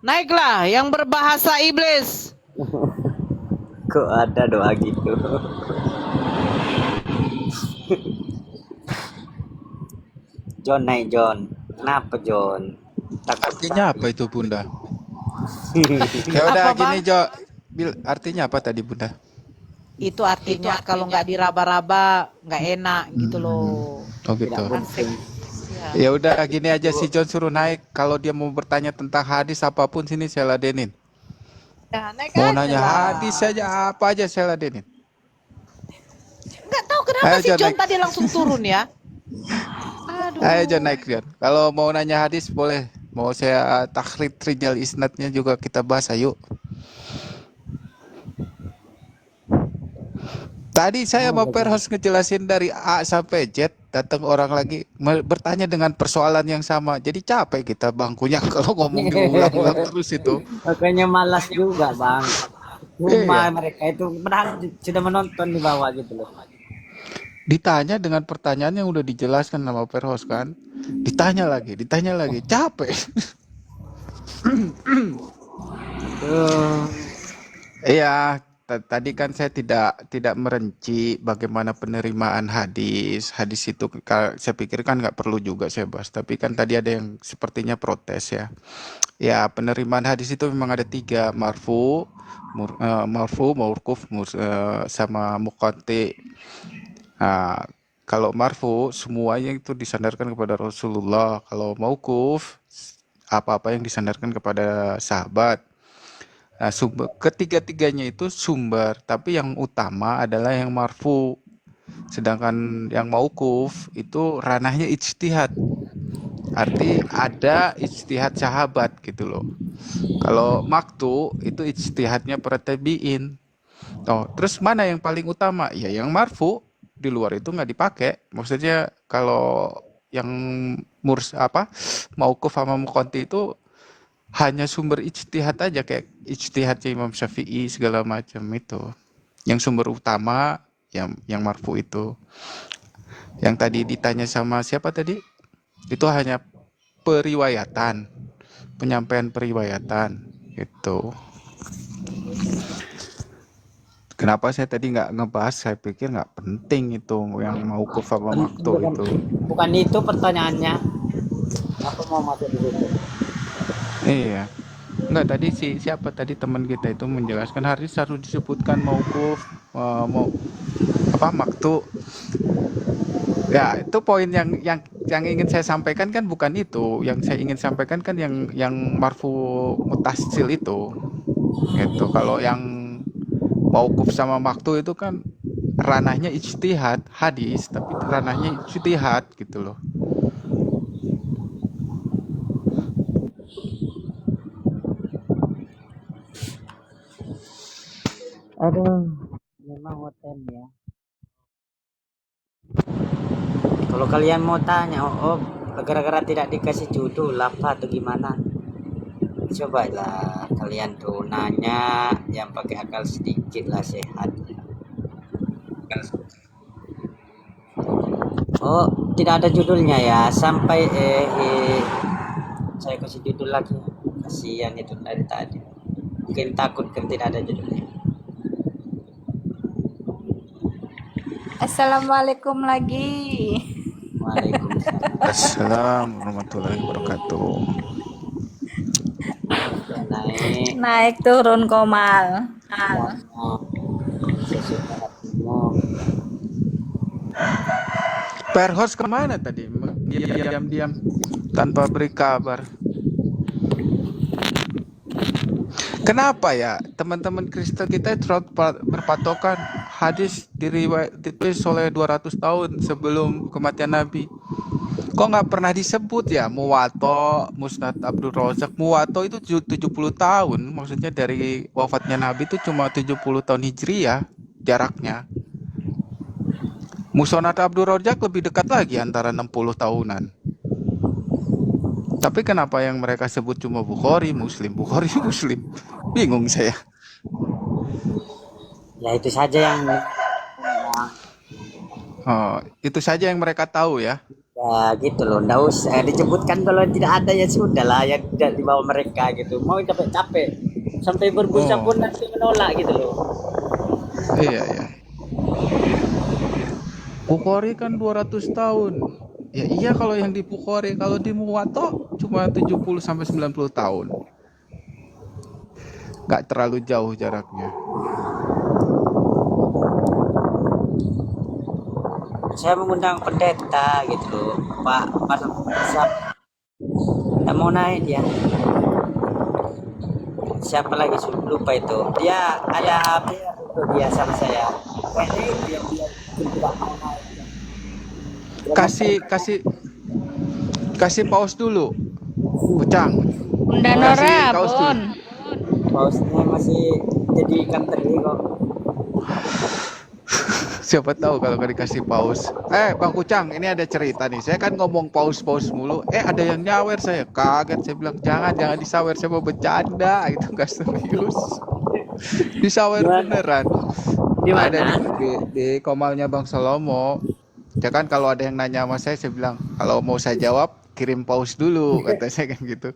Naiklah yang berbahasa iblis. Kok ada doa gitu? John naik John. Kenapa John? Takut Artinya apa itu Bunda? Ya udah Apa, gini Jo. Artinya apa tadi Bunda? Itu artinya kalau nggak diraba-raba nggak enak gitu loh. Oh gitu. penting. Ya udah gini aja si John suruh naik. Kalau dia mau bertanya tentang hadis apapun sini saya ladenin. Ya, naik Mau aja nanya lah. hadis saja apa aja saya ladenin. Nggak tahu kenapa Ayo, si John, John naik. tadi langsung turun ya. Aduh. Ayo John naik John. Kalau mau nanya hadis boleh. Mau saya takhrid rijal isnadnya juga kita bahas ayo. Tadi saya mau harus ngejelasin dari A sampai Z, datang orang lagi bertanya dengan persoalan yang sama. Jadi capek kita bangkunya kalau ngomong diulang-ulang terus itu. Makanya malas juga bang. Cuma Iya. mereka itu padahal sudah menonton di bawah gitu loh. Ditanya dengan pertanyaan yang udah dijelaskan sama Perhos kan. Ditanya lagi, capek. Iya, tadi kan saya tidak merinci bagaimana penerimaan hadis. Hadis itu saya pikir kan nggak perlu juga saya bahas. Tapi kan tadi ada yang sepertinya protes ya. Ya, penerimaan hadis itu memang ada 3, marfu, mauquf, sama muqatti. Nah, kalau marfu semuanya itu disandarkan kepada Rasulullah. Kalau mauquf apa-apa yang disandarkan kepada sahabat. Nah, ketiga-tiganya itu sumber, tapi yang utama adalah yang marfu. Sedangkan yang mauquf itu ranahnya ijtihad. arti ada ijtihad sahabat gitu loh. Kalau maktu itu ijtihadnya para tabiin. Oh, terus mana yang paling utama? Ya yang marfu, di luar itu nggak dipakai. Maksudnya kalau yang mauquf sama muqanti itu hanya sumber ijtihad aja, kayak ijtihadnya Imam Syafi'i segala macam itu. Yang sumber utama yang marfu itu. Yang tadi ditanya sama siapa tadi? Itu hanya periwayatan, penyampaian periwayatan gitu. Kenapa saya tadi nggak ngebahas? Saya pikir nggak penting itu yang mauquf sama maktu itu. Bukan itu pertanyaannya. Aku mau masuk di situ. Iya. Enggak, tadi siapa tadi teman kita itu menjelaskan harus disebutkan mauquf, mau maktu. Ya, itu poin yang ingin saya sampaikan kan bukan itu. Yang saya ingin sampaikan kan yang marfu mutasil itu. Gitu. Kalau yang mauquf sama maktu itu kan ranahnya ijtihad hadis, tapi ranahnya ijtihad gitu loh. Aduh, memang hotel ya. Kalau kalian mau tanya, gara-gara tidak dikasih judul apa atau gimana? Cobalah kalian tuh nanya yang pakai akal sedikit lah, sehat. Oh, tidak ada judulnya ya, sampai saya kasih judul lagi. Kasihan itu dari tadi. Mungkin takut kan tidak ada judulnya. Assalamualaikum lagi. Waalaikumsalam. Assalamualaikum warahmatullahi wabarakatuh. Naik turun Komal. Sesuka hatimu. Perhos kemana tadi? Diam-diam tanpa beri kabar. Kenapa ya teman-teman Kristen kita terus berpatokan hadis ditulis oleh 200 tahun sebelum kematian Nabi? Kok nggak pernah disebut ya Muwatta, Musnad Abdul Razak? Muwatta itu 70 tahun, maksudnya dari wafatnya Nabi itu cuma 70 tahun Hijriyah jaraknya. Musnad Abdul Razak lebih dekat lagi, antara 60 tahunan. Tapi kenapa yang mereka sebut cuma Bukhari, Muslim? Bingung saya. Ya itu saja yang Itu saja yang mereka tahu ya. ya gitu loh. Nggak usah disebutkan, kalau tidak ada ya sudah lah yang tidak dibawa mereka gitu. Mau capek-capek sampai berbusa pun nanti menolak gitu loh. Iya. Bukhari kan 200 tahun. Ya iya kalau yang di Bukhari, kalau di Muwatta cuma 70 sampai 90 tahun. Nggak terlalu jauh jaraknya. Saya mengundang pendeta gitu loh, Pak Pasap. Nggak mau naik dia. Siapa lagi lupa itu. Dia ada apa ya untuk dia sama saya. Kayaknya dia tidak mau naik. Kasih paus dulu, Pucang. Bunda Nora, Bon. Pausnya masih jadi kanteri kok. Siapa tahu kalau dikasih paus. Bang Pucang, ini ada cerita nih. Saya kan ngomong paus mulu. Ada yang nyawer, saya kaget. Saya bilang jangan disawer, saya mau bercanda. Itu nggak serius. Disawer beneran. Ada di komalnya Bang Salomo. Ya kan kalau ada yang nanya sama saya bilang kalau mau saya jawab kirim paus dulu, kata saya kan gitu.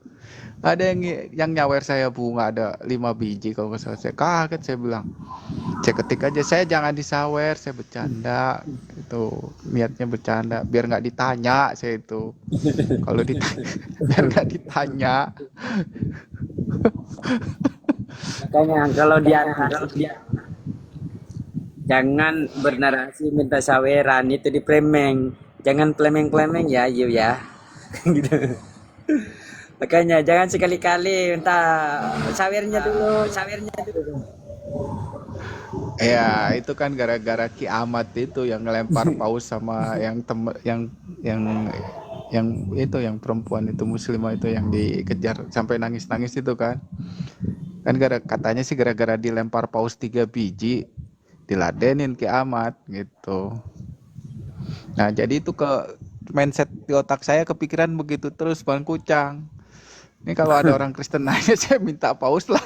Ada yang nyawer saya bunga ada 5 biji kalau nggak salah. Saya kaget, saya bilang saya ketik aja, saya jangan disawer, saya bercanda. Itu niatnya bercanda biar nggak ditanya saya itu. Kalau ditanya biar nggak ditanya. Makanya kalau dia jangan bernarasi minta saweran, itu di plemeng. Jangan plemeng-plemeng ya, Yu ya. Gitu. Makanya jangan sekali-kali minta sawernya dulu. Ya, itu kan gara-gara Ki Ahmad itu yang ngelempar paus sama yang yang itu yang perempuan itu muslimah itu yang dikejar sampai nangis-nangis itu kan. Kan katanya sih gara-gara dilempar paus 3 biji diladenin kiamat gitu. Nah, jadi itu ke mindset di otak saya kepikiran begitu terus Bang Kucang. Ini kalau ada orang Kristen nanya saya minta paus lah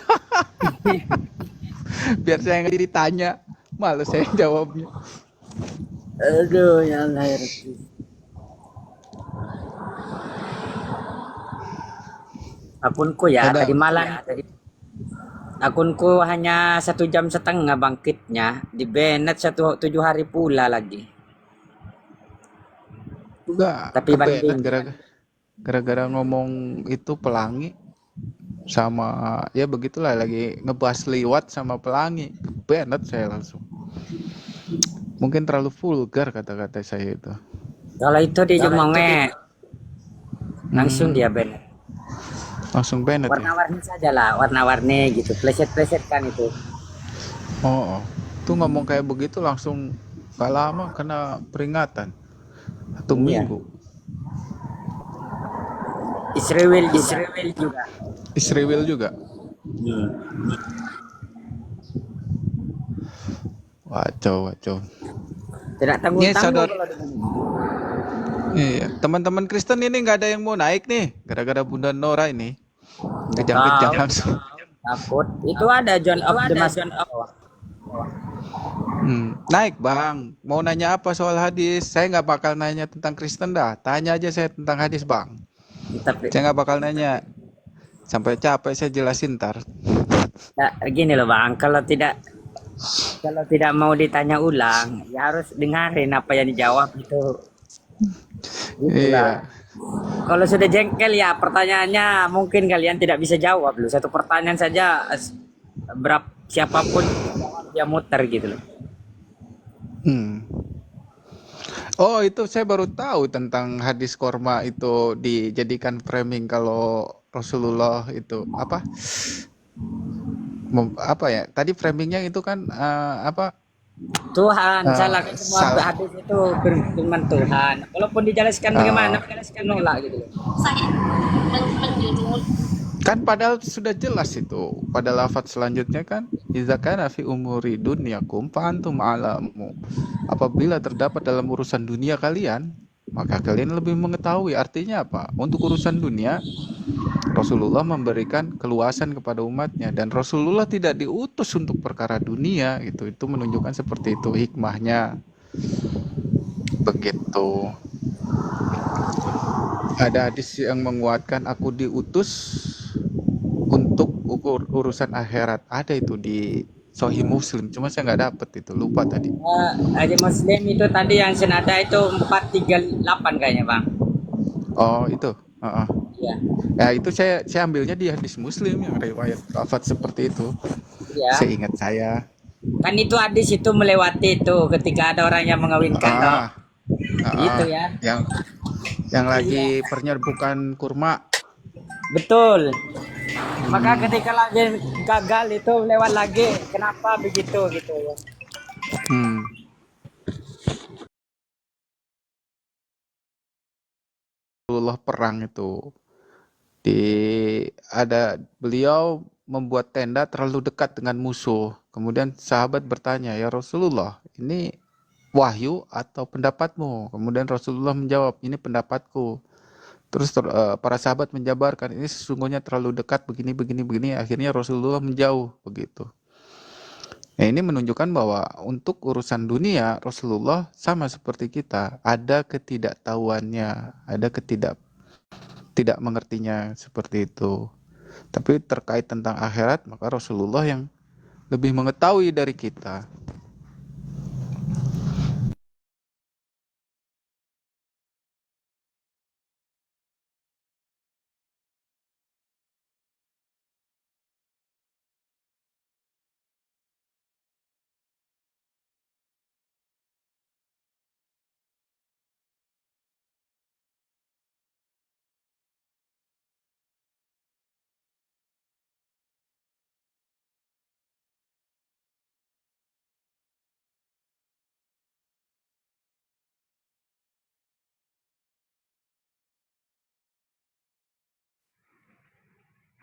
biar saya nggak ditanya. Malu saya jawabnya. Aduh, ya Allah ya Rabbi. Akunku ya Ada tadi malam akunku hanya 1,5 jam bangkitnya di Bennett 7 hari pula lagi. juga Tapi ke Bennett banding gara-gara ngomong itu pelangi sama ya begitulah lagi ngebahas liwat sama pelangi ke Bennett saya langsung. Mungkin terlalu vulgar kata-kata saya itu. kalau itu dia cuma langsung dia Bennett. Langsung Bennett ya. Warna-warni saja lah, warna-warni gitu, pleset-pleset kan itu. Oh, tuh ngomong kayak begitu langsung gak lama kena peringatan 1 minggu. Israel juga. Israel juga. Wacau. Tidak tanggung-tanggung kalau Iya, teman-teman Kristen ini nggak ada yang mau naik nih, gara-gara Bunda Nora ini kejang-kejang langsung. takut. Itu ada John of the Mason. Naik bang, mau nanya apa soal hadis? Saya nggak bakal nanya tentang Kristen dah, tanya aja saya tentang hadis bang. Tapi Saya nggak bakal nanya, sampai capek saya jelasin ntar. gini loh bang, kalau tidak mau ditanya ulang, ya harus dengarin apa yang dijawab itu. Iya. Kalau sudah jengkel ya pertanyaannya mungkin kalian tidak bisa jawab loh. Satu pertanyaan saja siapapun dia muter gitu loh. Oh itu saya baru tahu tentang hadis korma itu dijadikan framing kalau Rasulullah itu apa ya? Tadi framingnya itu kan apa? Tuhan, salah semua hadis itu firman Tuhan. Walaupun dijelaskan bagaimana, dijelaskan nolak gitu loh. Kan padahal sudah jelas itu pada lafaz selanjutnya kan idza kana fi umuri dunyakum fa antum alamu. Apabila terdapat dalam urusan dunia kalian, maka kalian lebih mengetahui. Artinya apa? Untuk urusan dunia Rasulullah memberikan keluasan kepada umatnya dan Rasulullah tidak diutus untuk perkara dunia gitu. Itu menunjukkan seperti itu hikmahnya. Begitu. Ada hadis yang menguatkan aku diutus untuk urusan akhirat. Ada itu di Sahih Muslim, cuma saya nggak dapet itu, lupa tadi. Hadis Muslim itu tadi yang senada itu 438 kayaknya bang. Oh itu. Iya. Ya itu saya ambilnya di hadis Muslim yang riwayat lafaz seperti itu. Iya. Seingat saya. Kan itu hadis itu melewati itu ketika ada orang yang mengawinkan. Itu ya. Yang lagi penyerbukan kurma. Betul. Maka ketika lagi gagal itu lewat lagi. Kenapa begitu gitu ya? Rasulullah perang itu beliau membuat tenda terlalu dekat dengan musuh. Kemudian sahabat bertanya, "Ya Rasulullah, ini wahyu atau pendapatmu?" Kemudian Rasulullah menjawab, "Ini pendapatku." Terus para sahabat menjabarkan, "Ini sesungguhnya terlalu dekat begini. Akhirnya Rasulullah menjauh begitu. Nah, ini menunjukkan bahwa untuk urusan dunia Rasulullah sama seperti kita, ada ketidaktahuannya, ada tidak mengertinya seperti itu. Tapi terkait tentang akhirat, maka Rasulullah yang lebih mengetahui dari kita.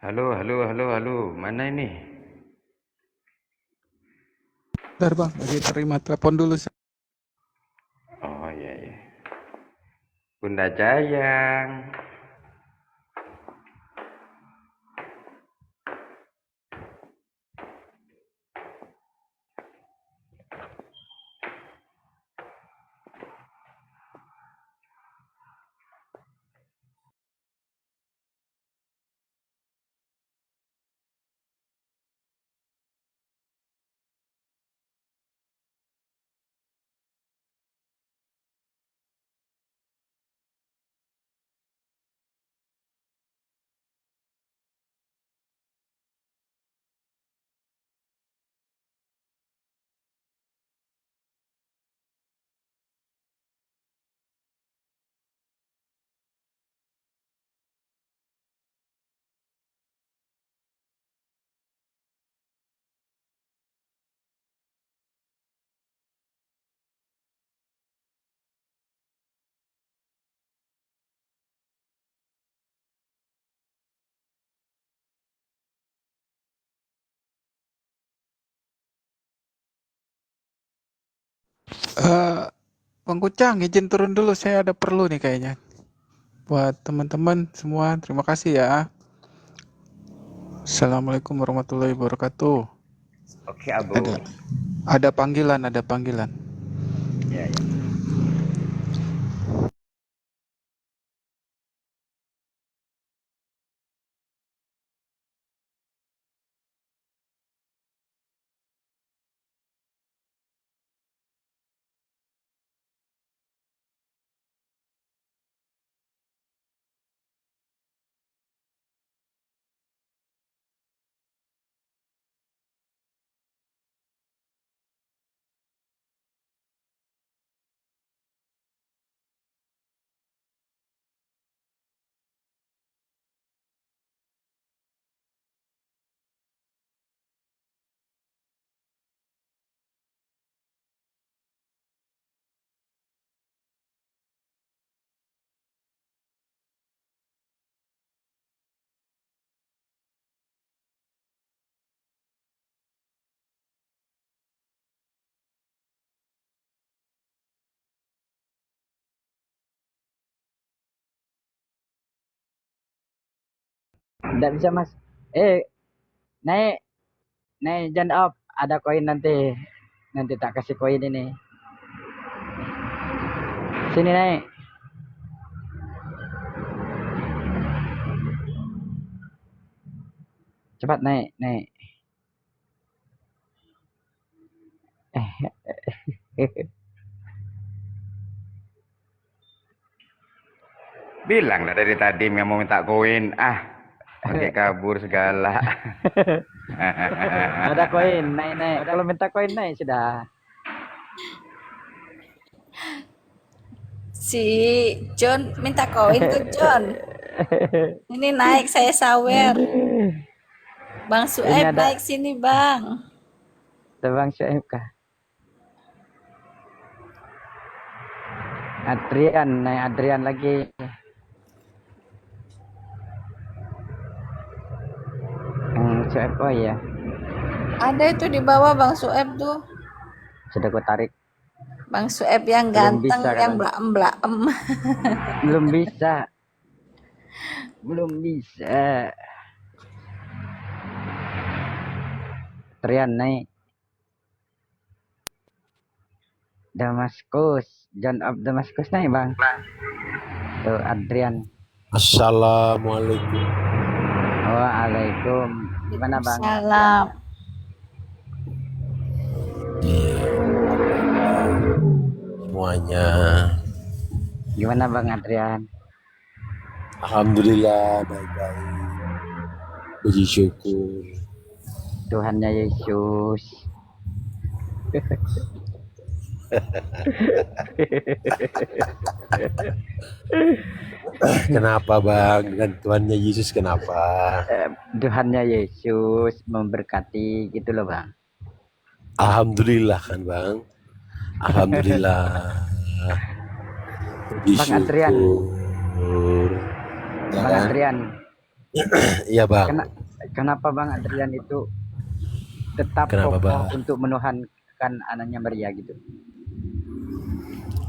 Halo, halo, halo, halo. Mana ini? Bentar bang, lagi terima telepon dulu. Oh iya, iya. Bunda Jayang. Eh, Bang Kucang, izin turun dulu. Saya ada perlu nih kayaknya. Buat teman-teman semua, terima kasih ya. Assalamualaikum warahmatullahi wabarakatuh. Oke, Abu. Ada panggilan, ada panggilan. Ya, ya. Tidak bisa mas. Naik, naik jump up. Ada koin nanti. Nanti tak kasih koin ini. Sini naik. Cepat naik, naik. Bilang lah dari tadi nggak mau minta koin. Pakai kabur segala. Ada koin, naik, naik. Kalau minta koin naik sudah. Si John minta koin ke John. Ini naik saya sawer. Bang Sueb naik sini bang. Ada Bang Syuaib kah? Adrian, naik Adrian lagi. Syuaib, oh iya. Ada itu di bawah Bang Sueb tuh. Sudah gue tarik. Bang Sueb yang Belum ganteng, bisa, yang katanya. blaem-blaem. Belum bisa. Belum bisa. Adrian naik. Damaskus, John of Damaskus naik bang. Tuh Adrian. Assalamualaikum. Waalaikum. Gimana bang? Salam. Semuanya. Gimana bang Adrian? Alhamdulillah baik-baik. Puji syukur. Tuhannya Yesus. Kenapa bang? Dengan Tuhannya Yesus kenapa? Tuhannya Yesus memberkati gitu loh bang. Alhamdulillah kan bang. Alhamdulillah. Puji Bang Adrian. syukur. Ya Bang kan? Adrian. Iya bang. Kenapa Bang Adrian itu tetap Kenapa kokoh bang? untuk menuhankan anaknya Maria gitu?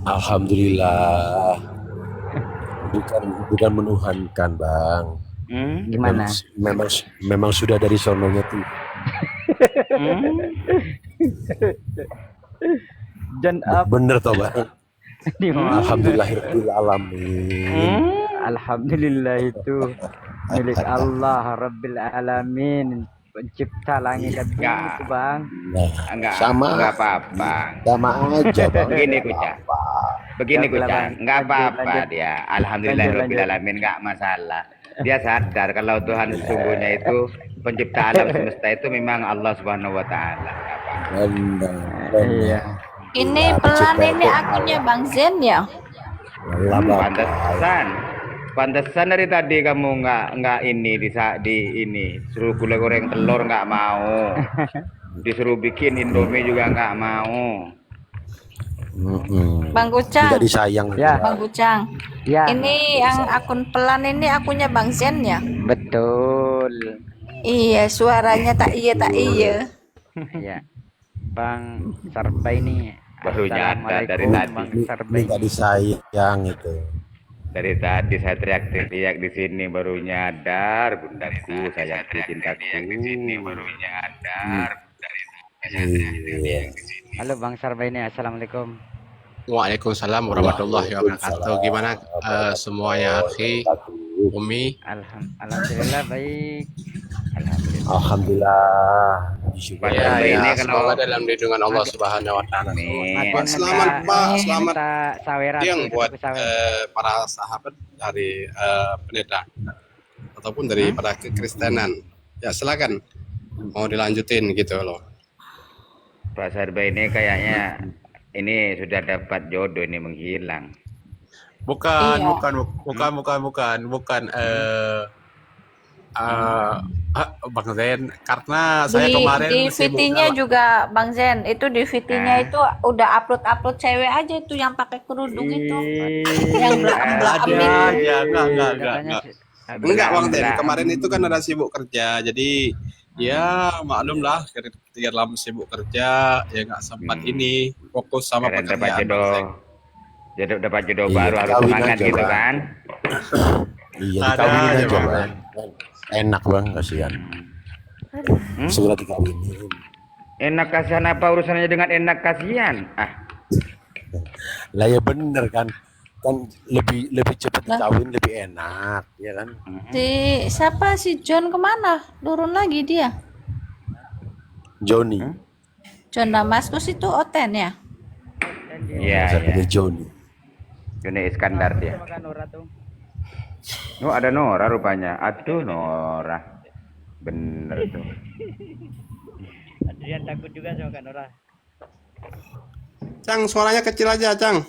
Alhamdulillah. Bukan menuhankan bang. Gimana? Memang sudah dari sononya tuh. Dan Bener toh bang. Alhamdulillahirabbil Alhamdulillahirobbilalamin. Alhamdulillah itu milik Allah Rabbil Alamin, pencipta langit dan bumi itu Bang. Enggak Sama apa-apa. sama aja bang. Begini Ya, Kucang, Bang. enggak apa-apa Lanjut. dia. Alhamdulillahirabbil alamin, enggak masalah. Dia sadar kalau Tuhan sesungguhnya itu pencipta alam semesta itu memang Allah Subhanahu wa taala. Benar. Iya. Ini pelan ini akunnya Bang Zen ya? Pantesan dari tadi kamu nggak ini di ini suruh gula goreng telur nggak mau, disuruh bikin Indomie juga nggak mau. Bang Kucang. Tidak disayang. Ya. Bang Kucang. Ya. Ini yang akun pelan ini akunnya Bang Zen ya? Betul. Iya, suaranya tak iya. Ya. Bang Sarba ini Baru nyadar dari Assalamualaikum, tadi. Bang Sarba. Tidak disayang itu. Dari tadi saya teriak-teriak di sini baru nyadar, bundaku, sayangku, cintaku. Baru nyadar. Halo Bang Sarba ini, Assalamualaikum. Waalaikumsalam warahmatullahi wabarakatuh. Gimana semuanya, akhi, Umi? Alhamdulillah baik. Alhamdulillah. Ya, ini ya, kalau semoga dalam lindungan Allah Subhanahu wa taala. Amin. Selamat Pak, selamat saweran yang buat para sahabat dari pendeta ataupun dari para kekristenan. Ya, silakan. Mau dilanjutin gitu loh. Pak Sarba ini kayaknya ini sudah dapat jodoh ini menghilang. Bukan, Iya. bukan Bang Zen, karena saya kemarin Di sibuk VT-nya juga Bang Zen, itu di VT-nya itu udah upload cewek aja itu yang pakai kerudung itu. Yang belakang ya, enggak Bang Zen, kemarin itu kan ada sibuk kerja, jadi ya maklum lah ketika dalam sibuk kerja ya nggak sempat ini fokus sama Dapat pekerjaan. jodoh, dapat jodoh Iya, baru harus kawin semangat aja, gitu Bang. kan. Iya, Ada dikawinin aja, aja Bang. bang. Enak bang, kasihan. Segera dikawinin. Enak kasihan apa urusannya dengan enak kasihan? Lah ya bener kan. Kan lebih cepat dikawin lebih enak, ya kan? Siapa si John kemana? Turun lagi dia. Johnny. John Damaskus itu Oten ya? Iya, Saya Johnny. Joni Iskandar dia. Oh, ada Nora rupanya. Aduh, Nora. Bener tuh. Adrian takut juga sama Kak Nora. Cang, suaranya kecil aja, Cang.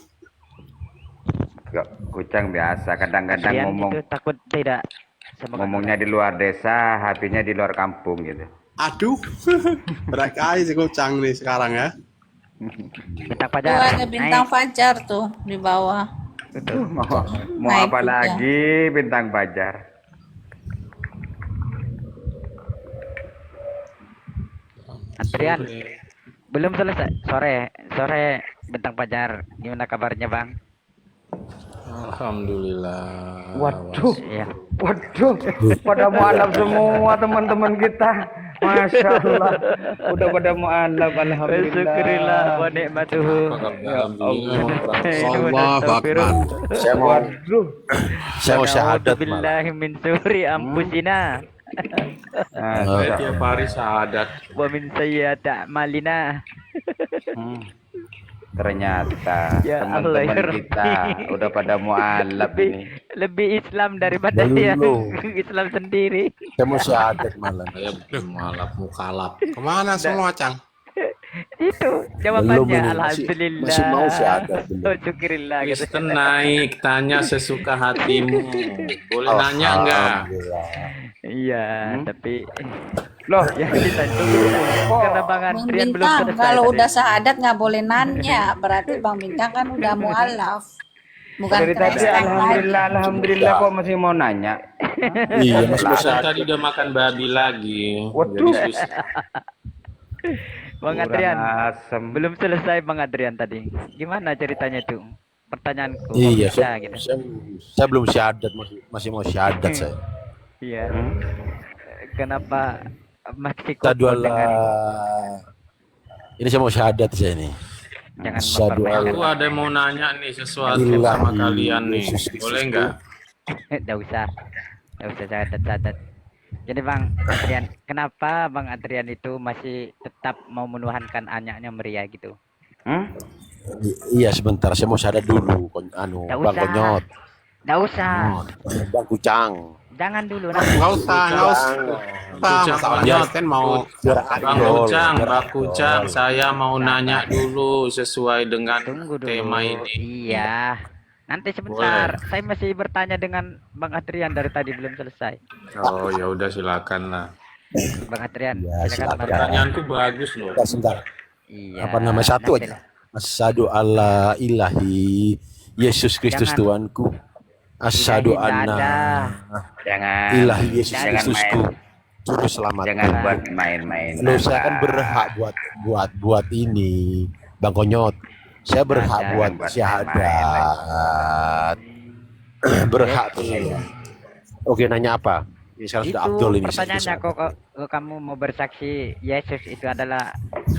Gak, Kucang biasa kadang-kadang Adrian ngomong itu takut tidak sama Kak ngomongnya di luar desa, hatinya di luar kampung gitu. Aduh, berat kali si Kucang nih sekarang ya. Bintang Tuh Fajar. ada bintang fajar tuh di bawah. Betul. Mau Naik apa juga. lagi bintang Fajar? Adrian, belum selesai. Sore bintang Fajar. Gimana kabarnya Bang? Alhamdulillah. Waduh, Iya. waduh, pada mualaf semua teman-teman kita. Masya Allah, udah pada mualaf, alhamdulillah. Syukurillah wa nikmatuhu. Allahu Akbar. Saya mau syahadat malah. Billahi min syuri anfusina Saya tiap hari syahadat. wa min sayyiati a'malina. Ternyata Ya teman-teman Allah, ya kita Rabbi. udah pada mualaf ini. Lebih Islam daripada Belum, yang belum. Islam sendiri. Saya mau syahadat malah. Saya malap mukalap. Kemana semua, Cang? Itu Belum jawabannya. ini, Alhamdulillah. masih mau syahadat belum. Oh, syukurillah gitu. Kristen naik, tanya sesuka hatimu. Boleh nanya enggak? Alhamdulillah. Iya, tapi Loh, ya kita tunggu karena Bang Bang Adrian belum Bintang, selesai. kalau tadi. udah syahadat nggak boleh nanya. Berarti Bang Bintang kan udah mualaf. Bukan Dari tadi Kristen alhamdulillah, lagi. alhamdulillah kok masih mau nanya. Iya, masih Kan bisa. tadi udah makan babi lagi. Waduh. Jadi susah. Bang Kurang Adrian, asem. belum selesai Bang Adrian tadi. Gimana ceritanya tuh? Pertanyaanku kok Iya, bisa gitu. saya belum syahadat, masih mau syahadat saya. Iya. Kenapa masih Asyhadu kokoh dengan ini saya mau syahadat saya ini. jangan Asyhadu mempermainkan? Aku ada yang mau nanya nih sesuatu Ilahi sama kalian nih. Yesus Kristus Boleh nggak? Nggak usah catat. Jadi Bang Adrian, kenapa Bang Adrian itu masih tetap mau menuhankan anaknya Maria gitu? Iya, sebentar saya mau syahadat dulu. Nggak Bang usah. Konyot, Nggak usah. Bang Kucang. Jangan dulu. Nggak usah, nggak usah. Kucang, Masalahnya kan mau Bang Kucang, biar Bang Kucang, saya mau nanya dulu sesuai dengan Tunggu dulu. tema ini. Iya. Nanti sebentar. Saya masih bertanya dengan Bang Adrian dari tadi belum selesai. Oh ya udah silakan lah. Bang Adrian, Ya, silakan Bang. silakan. Pertanyaanku bagus loh. Sebentar. Iya. Apa nama satu nanti aja? lah. Asyhadu alla ilahi Yesus Kristus Jangan. Tuhanku. Asyhadu Ilahi nggak anna ada. Jangan. ilahi Yesus Jangan Kristusku. Juru selamat. Jangan buat main-main. Loh, saya kan berhak buat ini, Bang Konyot. Saya berhak Jangan buat buat syahadat. Berhak tuh saya. Oke, nanya apa? Ini sekarang Itu sudah Abdul ini. pertanyaannya kok kamu mau bersaksi Yesus itu adalah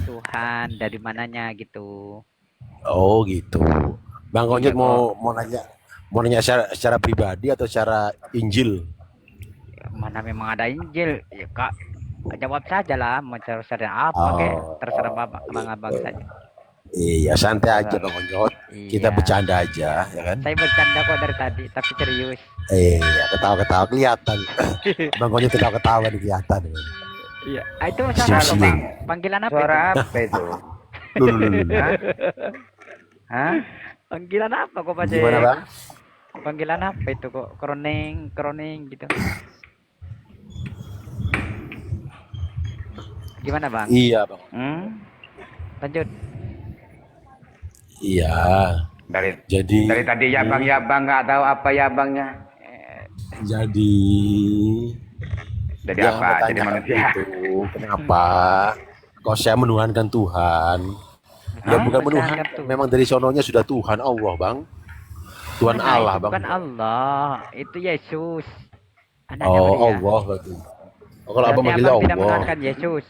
Tuhan dari mananya gitu. Oh gitu. Bang Konyot mau nanya secara pribadi atau secara Injil? Mana memang ada Injil ya Kak, jawab saja lah mau terserah apa kek, terserah Bang Abang saja. Iya, santai aja Bang Konyot. Kita Iya. bercanda aja, ya kan? Saya bercanda kok dari tadi tapi serius. Iya, ketawa-ketawa kelihatan. Bang Konyot ketawa-ketawa nih kelihatan. Iya. Itu suara Siap, Bang. siap. Panggilan apa Suara itu? apa itu? Lulu. Hah? Panggilan apa kok Pak? Gimana Bang? Panggilan apa itu kok? Kroning gitu. Gimana Bang? Iya Bang. Lanjut. Iya. Jadi Dari tadi ya bang nggak tahu apa ya bangnya. Jadi Jadi yang apa? Jadi bertanya manusia. itu kenapa kok saya menuhankan Tuhan? Ya bukan menuhankan, memang dari sononya sudah Tuhan Allah Bang. Tuhan Nah, Allah itu Bang. bukan Allah, itu Yesus. Anaknya Oh Maria. Allah berarti. Oh, kalau abang Berarti manggil abang tidak Allah, menuhankan Yesus.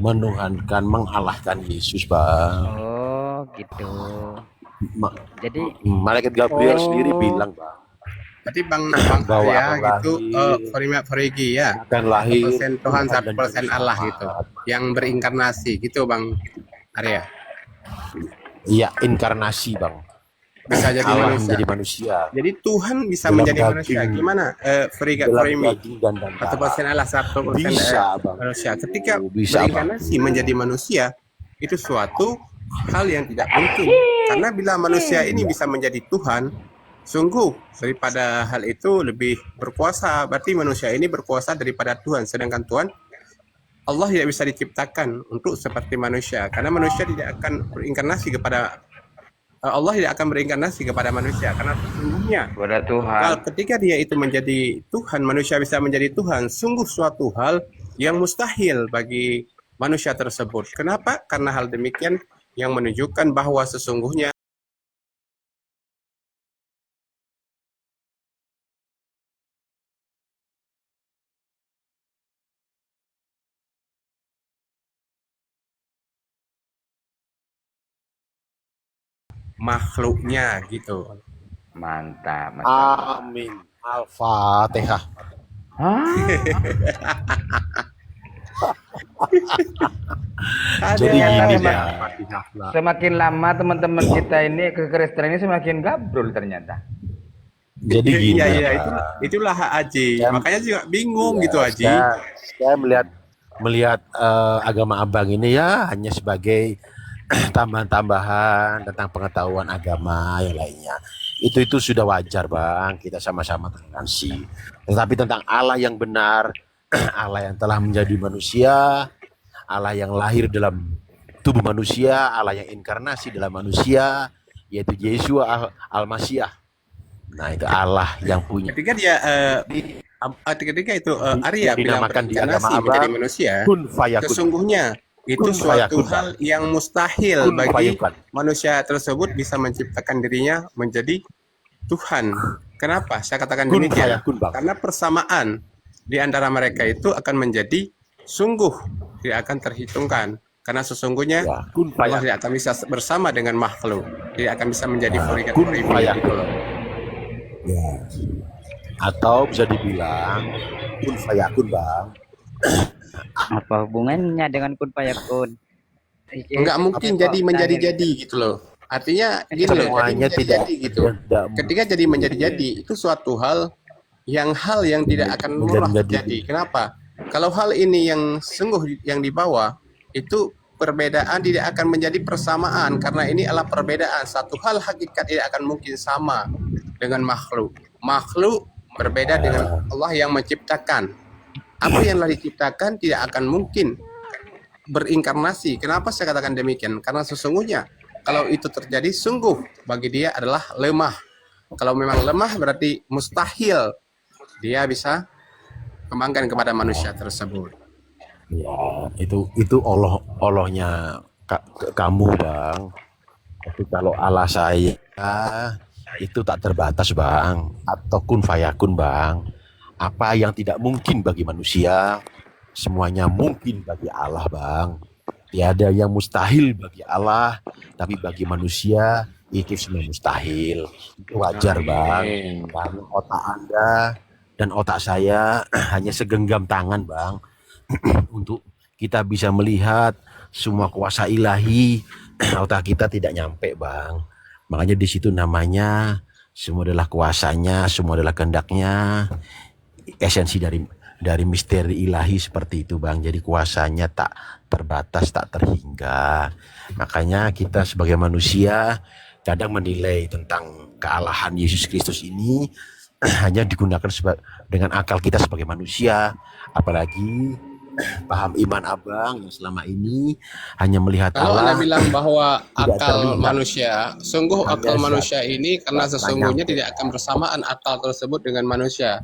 menuhankan, mengalahkan Yesus Bang. Oh, gitu. Jadi Malaikat Gabriel sendiri bilang Bang. Berarti Bang Bahwa ya akan gitu lahir. Farigi ya. Akan lahir 1% Tuhan, Tuhan dan 1% Allah gitu. Yang berinkarnasi gitu Bang Arya. Iya, inkarnasi Bang. Bisa jadi Allah manusia. menjadi manusia. Jadi Tuhan bisa Dalam menjadi daging. manusia. Gimana? Fariga Dalam Farimi. daging dan darah. 1% Allah, 1% Bisa, Bang. manusia. Ketika Bisa, berinkarnasi menjadi manusia, itu suatu hal yang tidak mungkin. Karena bila manusia ini bisa menjadi Tuhan, sungguh daripada hal itu lebih berkuasa. Berarti manusia ini berkuasa daripada Tuhan. Sedangkan Tuhan, Allah tidak bisa diciptakan untuk seperti manusia. Karena manusia tidak akan berinkarnasi kepada Allah tidak akan berinkarnasi kepada manusia. Karena sesungguhnya Kepada Tuhan. kalau ketika dia itu menjadi Tuhan, manusia bisa menjadi Tuhan, sungguh suatu hal yang mustahil bagi manusia tersebut. Kenapa? Karena hal demikian yang menunjukkan bahwa sesungguhnya makhluknya gitu. Mantap. Amin. Al-Fatihah. Jadi Ternyata gini memang ya. semakin lama teman-teman kita ini kekristenan ini semakin gabrol ternyata. Jadi gini. Iya, ya, iya, Pak. itulah Hak Haji. Makanya juga bingung gitu Haji. Saya melihat agama abang ini ya hanya sebagai tambahan-tambahan tentang pengetahuan agama yang lainnya. Itu sudah wajar Bang, kita sama-sama toleransi. Tetapi tentang Allah yang benar, Allah yang telah menjadi manusia, Allah yang lahir dalam tubuh manusia, Allah yang inkarnasi dalam manusia, yaitu Yesua Al-Masiyah. Nah, itu Allah yang punya. Ketika dia ketika itu Arya bilang Dinamakan di agama berinkarnasi menjadi Abang manusia, kun fayakun. sesungguhnya itu Kun suatu fayakun, hal Bang. yang mustahil Kun bagi fayakun. manusia tersebut bisa menciptakan dirinya menjadi Tuhan. Kenapa saya katakan Kun demikian? fayakun, Bang. Karena persamaan di antara mereka itu akan menjadi sungguh tidak akan terhitungkan. Karena sesungguhnya Ya, kun Allah fayakun. tidak akan bisa bersama dengan makhluk, tidak akan bisa menjadi Ya, furikat kun gitu fayakun. loh. Ya. Atau bisa dibilang kun fayakun, Bang. Apa hubungannya dengan kun fayakun? Enggak mungkin jadi menjadi-jadi gitu loh. Artinya gini loh, jadi Semuanya tidak menjadi-jadi gitu. tidak Ketika jadi menjadi-jadi itu suatu hal yang tidak akan murah menjadi-jadi. terjadi. Kenapa? Kalau hal ini yang sungguh yang dibawa itu perbedaan tidak akan menjadi persamaan karena ini adalah perbedaan. Satu hal hakikat tidak akan mungkin sama dengan makhluk. Makhluk berbeda dengan Allah yang menciptakan. Apa yang telah diciptakan tidak akan mungkin berinkarnasi. Kenapa saya katakan demikian? Karena sesungguhnya kalau itu terjadi sungguh bagi dia adalah lemah. Kalau memang lemah berarti mustahil dia bisa kembangkan kepada manusia tersebut. Ya, itu Allahnya kamu, Bang. Tapi kalau Allah saya itu tak terbatas, Bang. Atau kun fayakun, Bang. Apa yang tidak mungkin bagi manusia, semuanya mungkin bagi Allah, Bang. Tiada yang mustahil bagi Allah, tapi bagi manusia itu semua mustahil. Itu wajar, Bang. Karena otak Anda dan otak saya hanya segenggam tangan, Bang. Untuk kita bisa melihat semua kuasa ilahi, otak kita tidak nyampe, Bang. Makanya di situ namanya semua adalah kuasanya, semua adalah kehendaknya, esensi dari misteri ilahi seperti itu, Bang. Jadi kuasanya tak terbatas, tak terhingga. Makanya kita sebagai manusia kadang menilai tentang kealahan Yesus Kristus ini hanya digunakan dengan akal kita sebagai manusia, apalagi paham iman Abang yang selama ini hanya melihat Kalau Allah. Anda bilang bahwa tidak akal terlihat. manusia, sungguh Hanya akal manusia ini karena tak sesungguhnya nyampe. tidak akan bersamaan akal tersebut dengan manusia.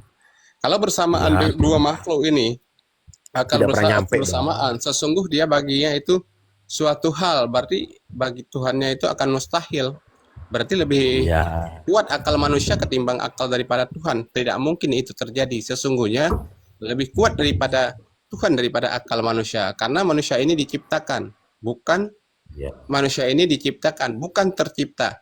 Kalau bersamaan Ya. dua makhluk ini akan Tidak pernah nyampe, Bang. bersamaan, sesungguh dia baginya itu suatu hal, berarti bagi Tuhannya itu akan mustahil. Berarti lebih Ya. kuat akal manusia ketimbang akal daripada Tuhan. Tidak mungkin itu terjadi. Sesungguhnya lebih kuat daripada Tuhan daripada akal manusia. Karena manusia ini diciptakan, bukan Ya. manusia ini diciptakan, bukan tercipta.